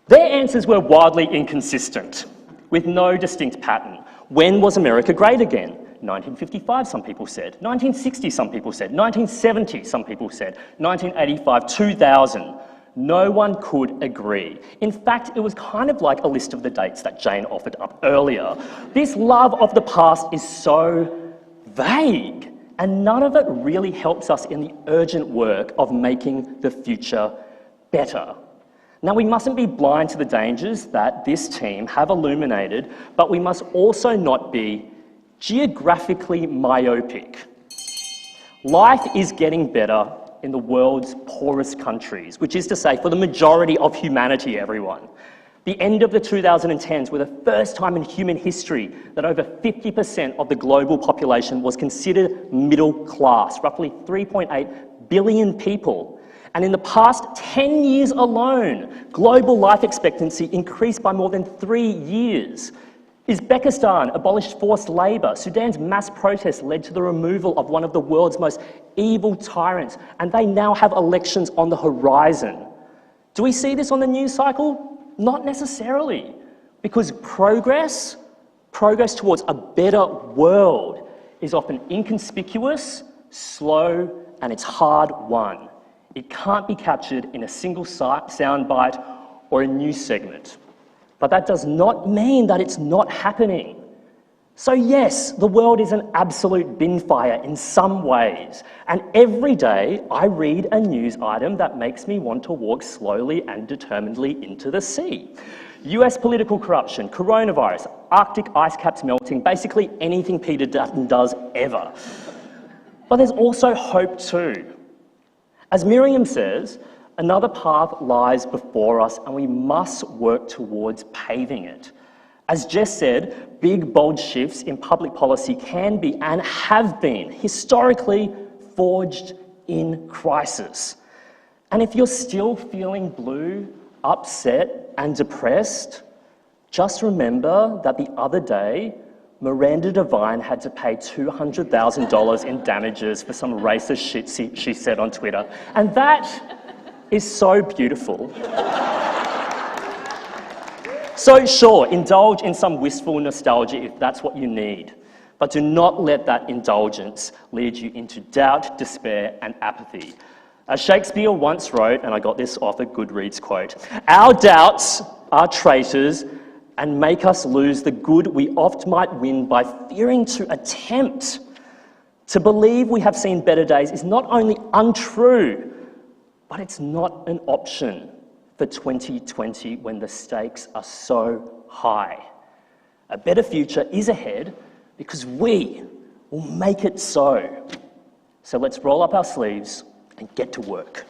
their answers were wildly inconsistent, with no distinct pattern. When was America great again? 1955, some people said. 1960, some people said. 1970, some people said. 1985, 2000. No one could agree. In fact, it was kind of like a list of the dates that Jane offered up earlier. This love of the past is so vague, and none of it really helps us in the urgent work of making the future better. Now, we mustn't be blind to the dangers that this team have illuminated, but we must also not be geographically myopic. Life is getting better in the world's poorest countries, which is to say, for the majority of humanity, everyone. The end of the 2010s were the first time in human history that over 50% of the global population was considered middle class, roughly 3.8 billion people. And in the past 10 years alone, global life expectancy increased by more than 3 years. Uzbekistan abolished forced labour. Sudan's mass protests led to the removal of one of the world's most evil tyrants, and they now have elections on the horizon. Do we see this on the news cycle? Not necessarily, because progress towards a better world is often inconspicuous, slow, and it's hard-won. It can't be captured in a single soundbite or a news segment. But that does not mean that it's not happening. So yes, the world is an absolute bin fire in some ways, and every day I read a news item that makes me want to walk slowly and determinedly into the sea. US political corruption, coronavirus, Arctic ice caps melting, basically anything Peter Dutton does ever. But there's also hope too. As Miriam says, another path lies before us and we must work towards paving it. As Jess said, big, bold shifts in public policy can be and have been historically forged in crisis. And if you're still feeling blue, upset and depressed, just remember that the other day, Miranda Devine had to pay $200,000 in damages for some racist shit she said on Twitter. And that is so beautiful. So sure, indulge in some wistful nostalgia if that's what you need, but do not let that indulgence lead you into doubt, despair, and apathy. As Shakespeare once wrote, and I got this off a Goodreads quote, "Our doubts are traitors and make us lose the good we oft might win by fearing to attempt. To believe we have seen better days is not only untrue, but it's not an option for 2020 when the stakes are so high. A better future is ahead because we will make it so. So let's roll up our sleeves and get to work.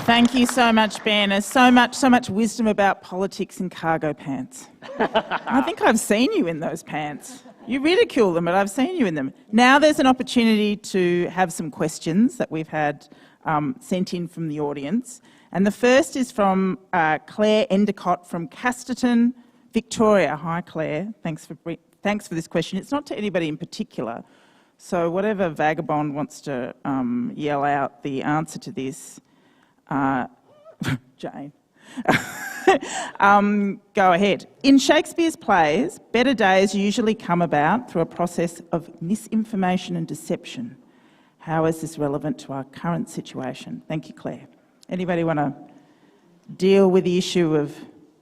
Thank you so much, Ben. There's so much wisdom about politics in cargo pants. I think I've seen you in those pants. You ridicule them, but I've seen you in them. Now there's an opportunity to have some questions that we've had sent in from the audience. And the first is from Claire Endicott from Casterton, Victoria. Hi, Claire. Thanks for this question. It's not to anybody in particular. So whatever vagabond wants to yell out the answer to this, Jane, go ahead. In Shakespeare's plays, better days usually come about through a process of misinformation and deception. How is this relevant to our current situation? Thank you, Claire. Anybody want to deal with the issue of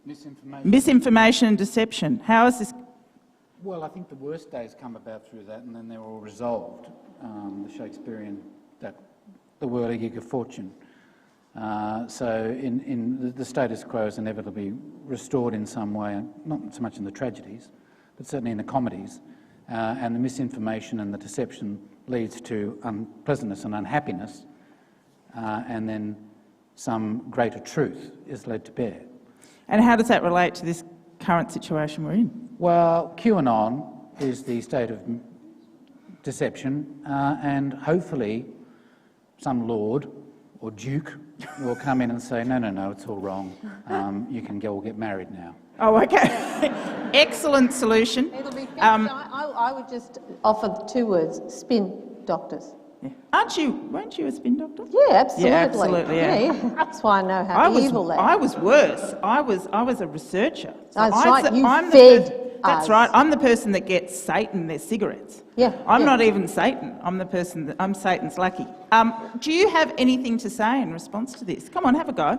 misinformation and deception? How is this? Well, I think the worst days come about through that, and then they're all resolved. The Shakespearean, the whirligig of fortune. So in the status quo is inevitably restored in some way, not so much in the tragedies, but certainly in the comedies. And the misinformation and the deception leads to unpleasantness and unhappiness, and then some greater truth is led to bear. And how does that relate to this current situation we're in? Well, QAnon is the state of deception, and hopefully some lord or duke will come in and say, no, it's all wrong. You can all get married now. Oh, okay. Excellent solution. It'll be I would just offer 2 words: spin doctors. Yeah. Weren't you a spin doctor? Yeah, absolutely. Yeah, absolutely, yeah. That's why I know how evil that is. I was worse. I was a researcher. So That's right, you I'm fed us. That's right. I'm the person that gets Satan their cigarettes. Yeah. I'm not even Satan. I'm Satan's lackey. Do you have anything to say in response to this? Come on, have a go.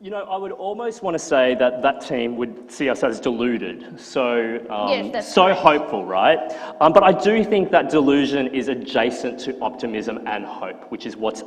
You know, I would almost want to say that that team would see us as deluded, so hopeful, right? But I do think that delusion is adjacent to optimism and hope, which is what's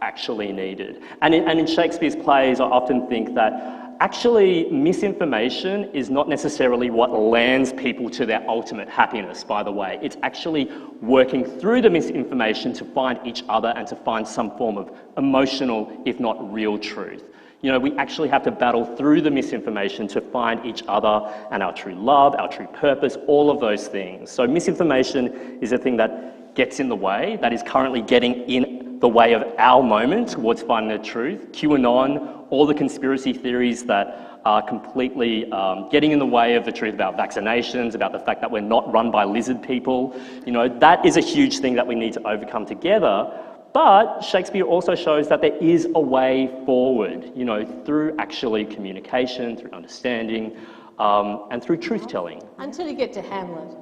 actually needed. And in Shakespeare's plays, I often think that actually misinformation is not necessarily what lands people to their ultimate happiness, by the way. It's actually working through the misinformation to find each other and to find some form of emotional, if not real, truth. You know, we actually have to battle through the misinformation to find each other and our true love, our true purpose, all of those things. So misinformation is a thing that gets in the way, that is currently getting in the way of our moment towards finding the truth. QAnon, all the conspiracy theories that are completely getting in the way of the truth about vaccinations, about the fact that we're not run by lizard people. You know, that is a huge thing that we need to overcome together. But Shakespeare also shows that there is a way forward, you know, through actually communication, through understanding, and through truth-telling. Until you get to Hamlet.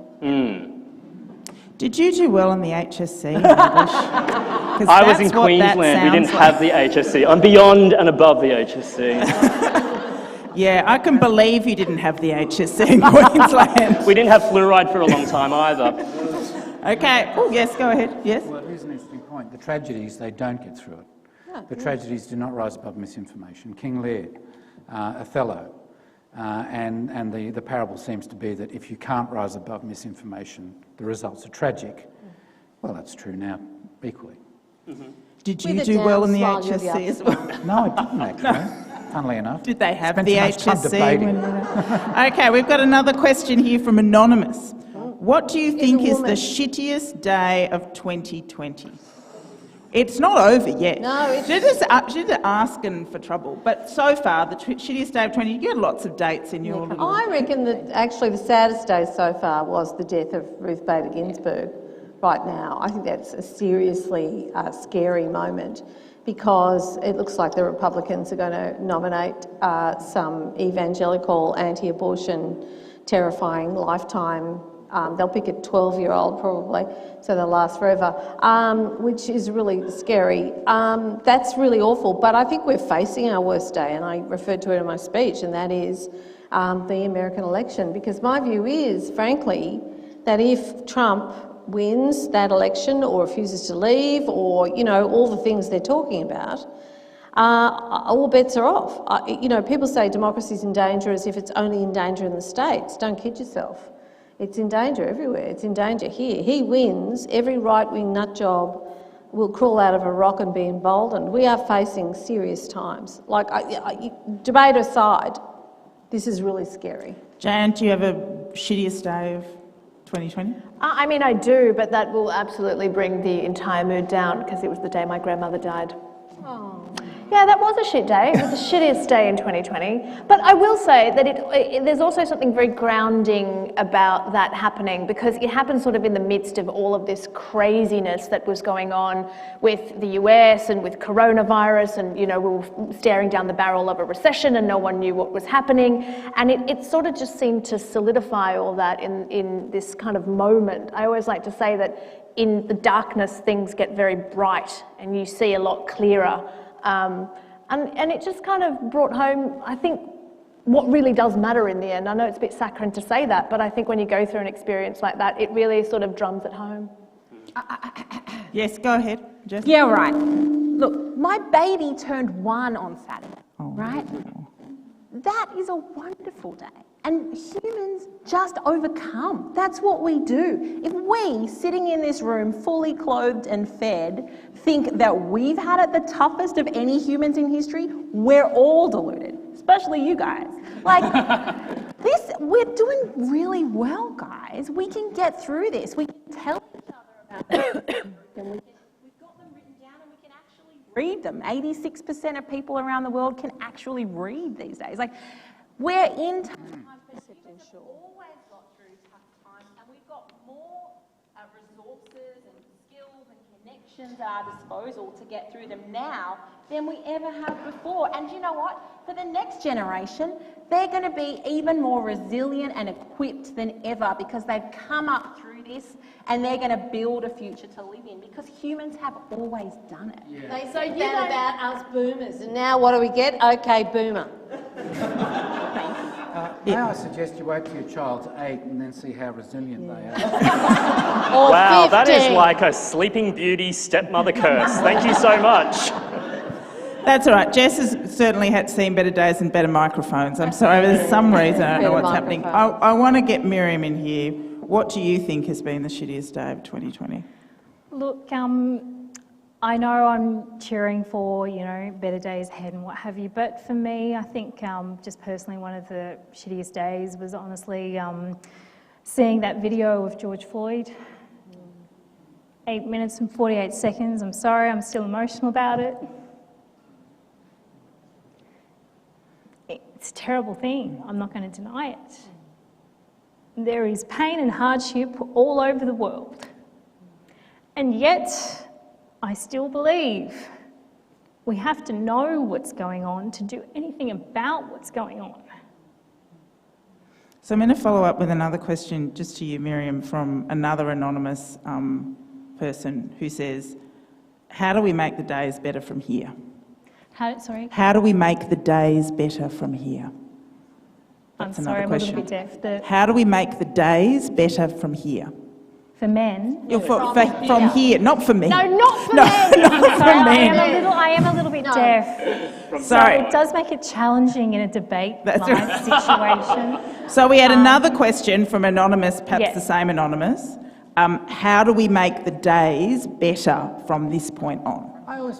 Did you do well in the HSC in English? I was in Queensland, we didn't have the HSC. I'm beyond and above the HSC. Yeah, I can believe you didn't have the HSC in Queensland. We didn't have fluoride for a long time either. Okay, oh yes, go ahead, yes. Well, here's an interesting point. The tragedies, they don't get through it. The tragedies do not rise above misinformation. King Lear, Othello, and the parable seems to be that if you can't rise above misinformation, the results are tragic. Well, that's true now, equally. Did you do well in the HSC as well? No, I didn't actually, funnily enough. Did they have Spent the so much time HSC? debating. Okay, we've got another question here from Anonymous. What do you think is the shittiest day of 2020? It's not over yet. No, She's just asking for trouble. But so far, the shittiest day of 20, you get lots of dates in your little... I reckon that actually the saddest day so far was the death of Ruth Bader Ginsburg right now. I think that's a seriously scary moment because it looks like the Republicans are going to nominate some evangelical, anti-abortion, terrifying lifetime. They'll pick a 12-year-old probably, so they'll last forever, which is really scary. That's really awful, but I think we're facing our worst day, and I referred to it in my speech, and that is the American election, because my view is, frankly, that if Trump wins that election or refuses to leave or, you know, all the things they're talking about, all bets are off. People say democracy's in danger as if it's only in danger in the States. Don't kid yourself. It's in danger everywhere. It's in danger here. He wins, every right-wing nutjob will crawl out of a rock and be emboldened. We are facing serious times. Debate aside, this is really scary. Jan, do you have a shittiest day of 2020? I mean, I do, but that will absolutely bring the entire mood down because it was the day my grandmother died. Oh. Yeah, that was a shit day. It was the shittiest day in 2020. But I will say that there's also something very grounding about that happening, because it happened sort of in the midst of all of this craziness that was going on with the US and with coronavirus, and we were staring down the barrel of a recession and no one knew what was happening. And it sort of just seemed to solidify all that in this kind of moment. I always like to say that in the darkness things get very bright and you see a lot clearer. And it just kind of brought home, I think, what really does matter in the end. I know it's a bit saccharine to say that, but I think when you go through an experience like that, it really sort of drums it home. Yes, go ahead, Jess. Yeah, right. Look, my baby turned 1 on Saturday, right? That is a wonderful day. And humans just overcome. That's what we do. If we, sitting in this room, fully clothed and fed, think that we've had it the toughest of any humans in history, we're all deluded, especially you guys. We're doing really well, guys. We can get through this. We can tell each other about it. And we've got them written down and we can actually read them. 86% of people around the world can actually read these days. We're in tough times, but humans have always got through tough times, and we've got more resources and skills and connections at our disposal to get through them now than we ever have before. And you know what? For the next generation, they're going to be even more resilient and equipped than ever, because they've come up through this and they're going to build a future to live in, because humans have always done it. Yeah. They say that about us boomers, and now what do we get? Okay, boomer. May I suggest you wait till your child's 8 and then see how resilient they are? Or Wow, 15. that is like a Sleeping Beauty stepmother curse. Thank you so much. That's all right. Jess has certainly had seen better days and better microphones. I'm sorry, there's some reason I don't know what's happening. I want to get Miriam in here. What do you think has been the shittiest day of 2020? Look, I know I'm cheering for, better days ahead and what have you, but for me, I think just personally one of the shittiest days was honestly seeing that video of George Floyd. 8 minutes and 48 seconds. I'm sorry, I'm still emotional about it. It's a terrible thing. I'm not going to deny it. There is pain and hardship all over the world. And yet, I still believe we have to know what's going on to do anything about what's going on. So I'm going to follow up with another question just to you, Miriam, from another anonymous person who says, how do we make the days better from here? How do we make the days better from here? That's I'm sorry, another question. I'm a little bit deaf. How do we make the days better from here? For men? From here, not for me. No, not for men. Not for men. I am a little bit deaf. Sorry. So it does make it challenging in a debate-like situation. So we had another question from anonymous, perhaps yes. the same anonymous. How do we make the days better from this point on?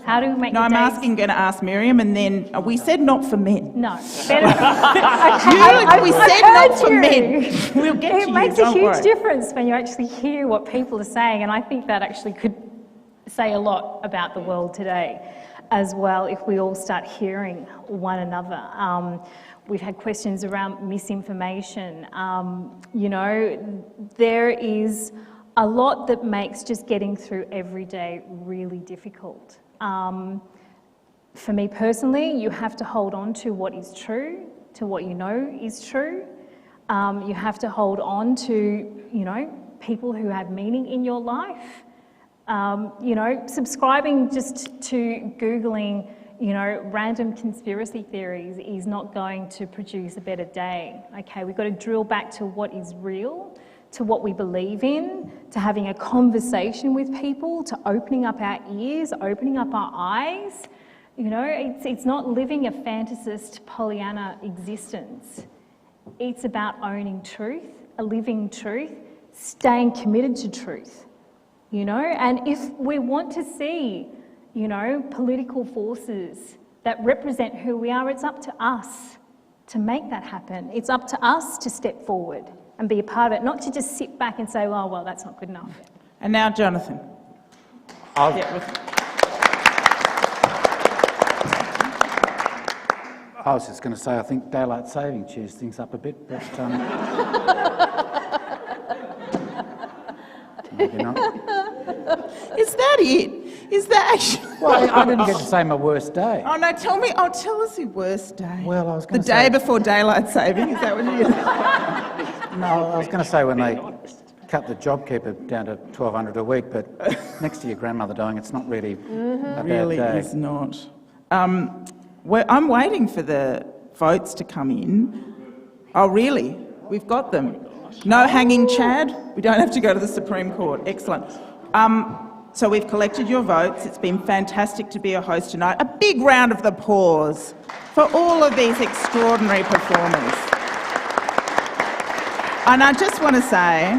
How do we make No, the I'm days... going to ask Miriam, and then we said not for men. No. Better... We said not for men. We'll get to you, It makes a huge worry. difference when you actually hear what people are saying, and I think that actually could say a lot about the world today as well if we all start hearing one another. We've had questions around misinformation. There is a lot that makes just getting through every day really difficult. For me personally, you have to hold on to what is true, to what you know is true. You have to hold on to, people who have meaning in your life. Subscribing just to Googling, random conspiracy theories is not going to produce a better day. Okay, we've got to drill back to what is real, to what we believe in, to having a conversation with people, to opening up our ears, opening up our eyes. You know, it's not living a fantasist Pollyanna existence. It's about owning truth, a living truth, staying committed to truth, you know? And if we want to see, you know, political forces that represent who we are, it's up to us to make that happen. It's up to us to step forward and be a part of it, not to just sit back and say, oh, well, that's not good enough. And now, Jonathan. I was just going to say, I think daylight saving cheers things up a bit, but maybe not. Is that it? Is that actually... Well, I didn't get to say my worst day. Oh, no, tell us your worst day. Well, I was The going to day say... before daylight saving, is that what it is? No, I was going to say when they cut the JobKeeper down to $1,200 a week, but next to your grandmother dying, it's not really a Really bad day. is not. I'm waiting for the votes to come in. Oh, really? We've got them. No hanging Chad? We don't have to go to the Supreme Court. Excellent. So we've collected your votes. It's been fantastic to be a host tonight. A big round of applause for all of these extraordinary performers. And I just want to say,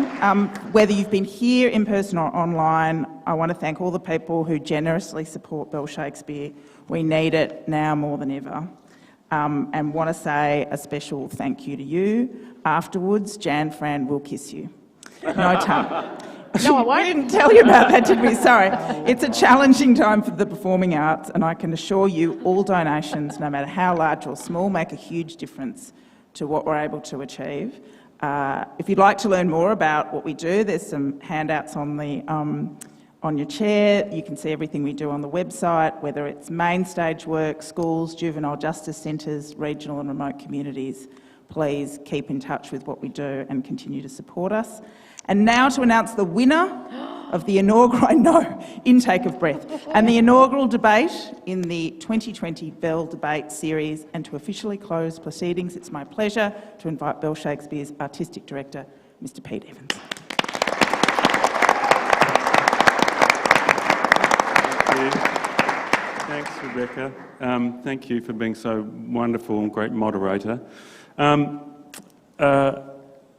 whether you've been here in person or online, I want to thank all the people who generously support Bell Shakespeare. We need it now more than ever. And want to say a special thank you to you. Afterwards, Fran will kiss you. No tongue. No, I won't. We didn't tell you about that, did we? Sorry. It's a challenging time for the performing arts, and I can assure you all donations, no matter how large or small, make a huge difference to what we're able to achieve. If you'd like to learn more about what we do, there's some handouts on your chair. You can see everything we do on the website, whether it's main stage work, schools, juvenile justice centres, regional and remote communities. Please keep in touch with what we do and continue to support us. And now to announce the winner of the inaugural, intake of breath, and the inaugural debate in the 2020 Bell Debate Series, and to officially close proceedings, it's my pleasure to invite Bell Shakespeare's Artistic Director, Mr. Pete Evans. Thanks, Rebecca. Thank you for being so wonderful and great moderator.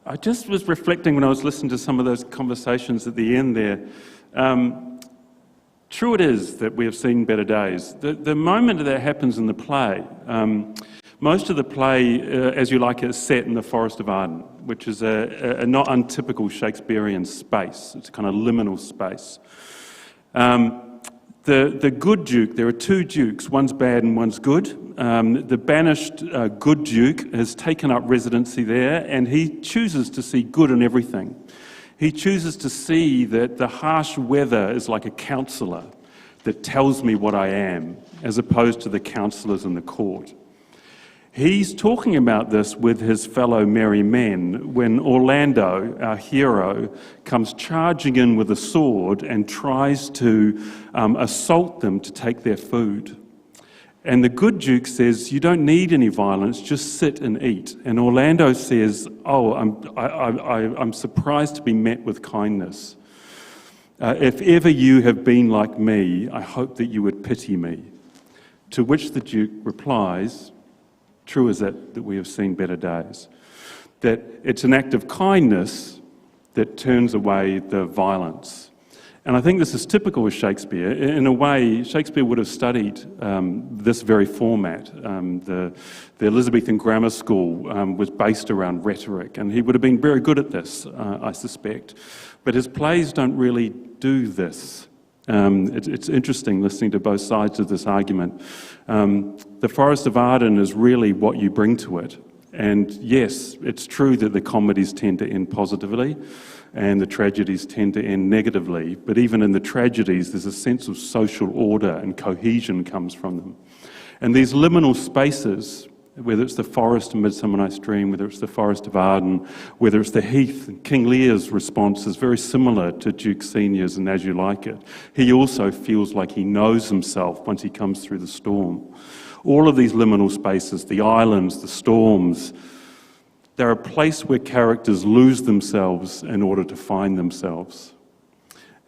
I just was reflecting when I was listening to some of those conversations at the end there. True it is that we have seen better days. The moment that happens in the play, most of the play, as you like it, is set in the Forest of Arden, which is a not untypical Shakespearean space. It's a kind of liminal space. The good Duke, there are two Dukes, one's bad and one's good. The banished good Duke has taken up residency there, and he chooses to see good in everything. He chooses to see that the harsh weather is like a counsellor that tells me what I am, as opposed to the counsellors in the court. He's talking about this with his fellow merry men when Orlando, our hero, comes charging in with a sword and tries to assault them to take their food. And the good Duke says, you don't need any violence, just sit and eat. And Orlando says, oh, I'm surprised to be met with kindness. If ever you have been like me, I hope that you would pity me. To which the Duke replies, true is it that we have seen better days. That it's an act of kindness that turns away the violence. And I think this is typical of Shakespeare. In a way, Shakespeare would have studied this very format. The Elizabethan grammar school was based around rhetoric, and he would have been very good at this, I suspect. But his plays don't really do this. It's interesting listening to both sides of this argument. The Forest of Arden is really what you bring to it. And yes, it's true that the comedies tend to end positively and the tragedies tend to end negatively. But even in the tragedies, there's a sense of social order and cohesion comes from them. And these liminal spaces, whether it's the forest in Midsummer Night's Dream, whether it's the Forest of Arden, whether it's the heath, King Lear's response is very similar to Duke Senior's and As You Like It. He also feels like he knows himself once he comes through the storm. All of these liminal spaces, the islands, the storms, they're a place where characters lose themselves in order to find themselves.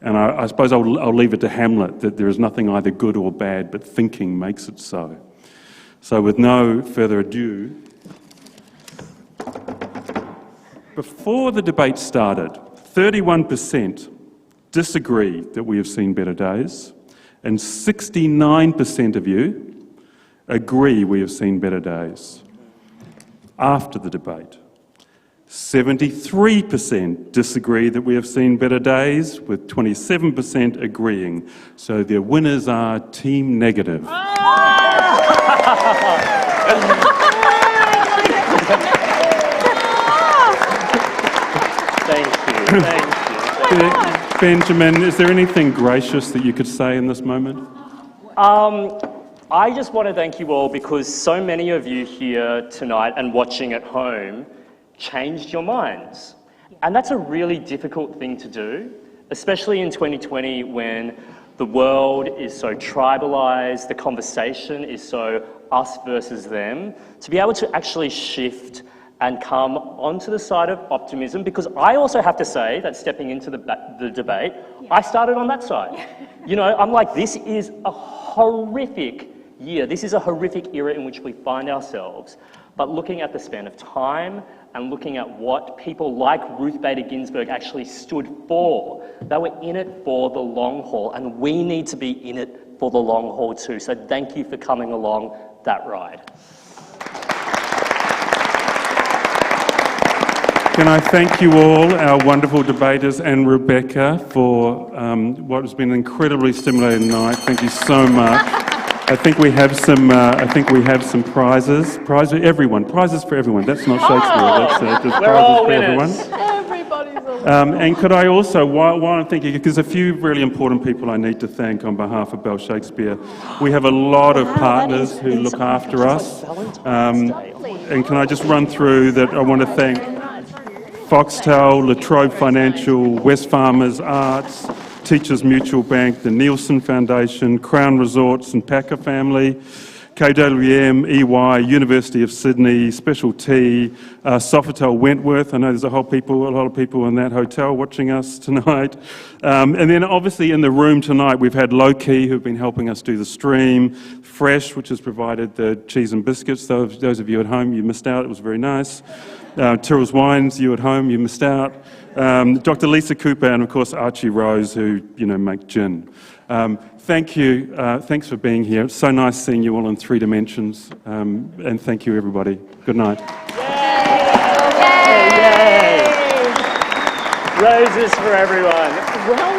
And I suppose I'll leave it to Hamlet that there is nothing either good or bad, but thinking makes it so. So with no further ado, before the debate started, 31% disagree that we have seen better days, and 69% of you agree we have seen better days. After the debate, 73% disagree that we have seen better days, with 27% agreeing. So the winners are Team Negative. Thank you. Benjamin, is there anything gracious that you could say in this moment? I just want to thank you all because so many of you here tonight and watching at home changed your minds. And that's a really difficult thing to do, especially in 2020 when the world is so tribalized, the conversation is so us versus them. To be able to actually shift and come onto the side of optimism, because I also have to say that stepping into the debate, I started on that side. You know, I'm like, this is a horrific year. This is a horrific era in which we find ourselves. But looking at the span of time and looking at what people like Ruth Bader Ginsburg actually stood for, they were in it for the long haul, and we need to be in it for the long haul too. So thank you for coming along that ride. Can I thank you all, our wonderful debaters, and Rebecca for what has been an incredibly stimulating night. Thank you so much. I think we have some. Prizes. Prizes for everyone. That's not Shakespeare. That's just prizes for everyone. And could I also, while I'm thinking, because a few really important people I need to thank on behalf of Bell Shakespeare. We have a lot of partners who look after us. And can I just run through that? I want to thank Foxtel, Latrobe Financial, West Farmers Arts, Teachers Mutual Bank, the Nielsen Foundation, Crown Resorts and Packer Family, KWM, EY, University of Sydney, Special Tea, Sofitel Wentworth. I know there's a lot of people in that hotel watching us tonight. And then obviously in the room tonight, we've had Low Key, who've been helping us do the stream, Fresh, which has provided the cheese and biscuits. Those of you at home, you missed out. It was very nice. Tyrrell's Wines, you at home, you missed out. Dr. Lisa Cooper and, of course, Archie Rose, who, make gin. Thank you. Thanks for being here. It's so nice seeing you all in 3 dimensions. And thank you, everybody. Good night. Yay! Yay! Roses for everyone. Well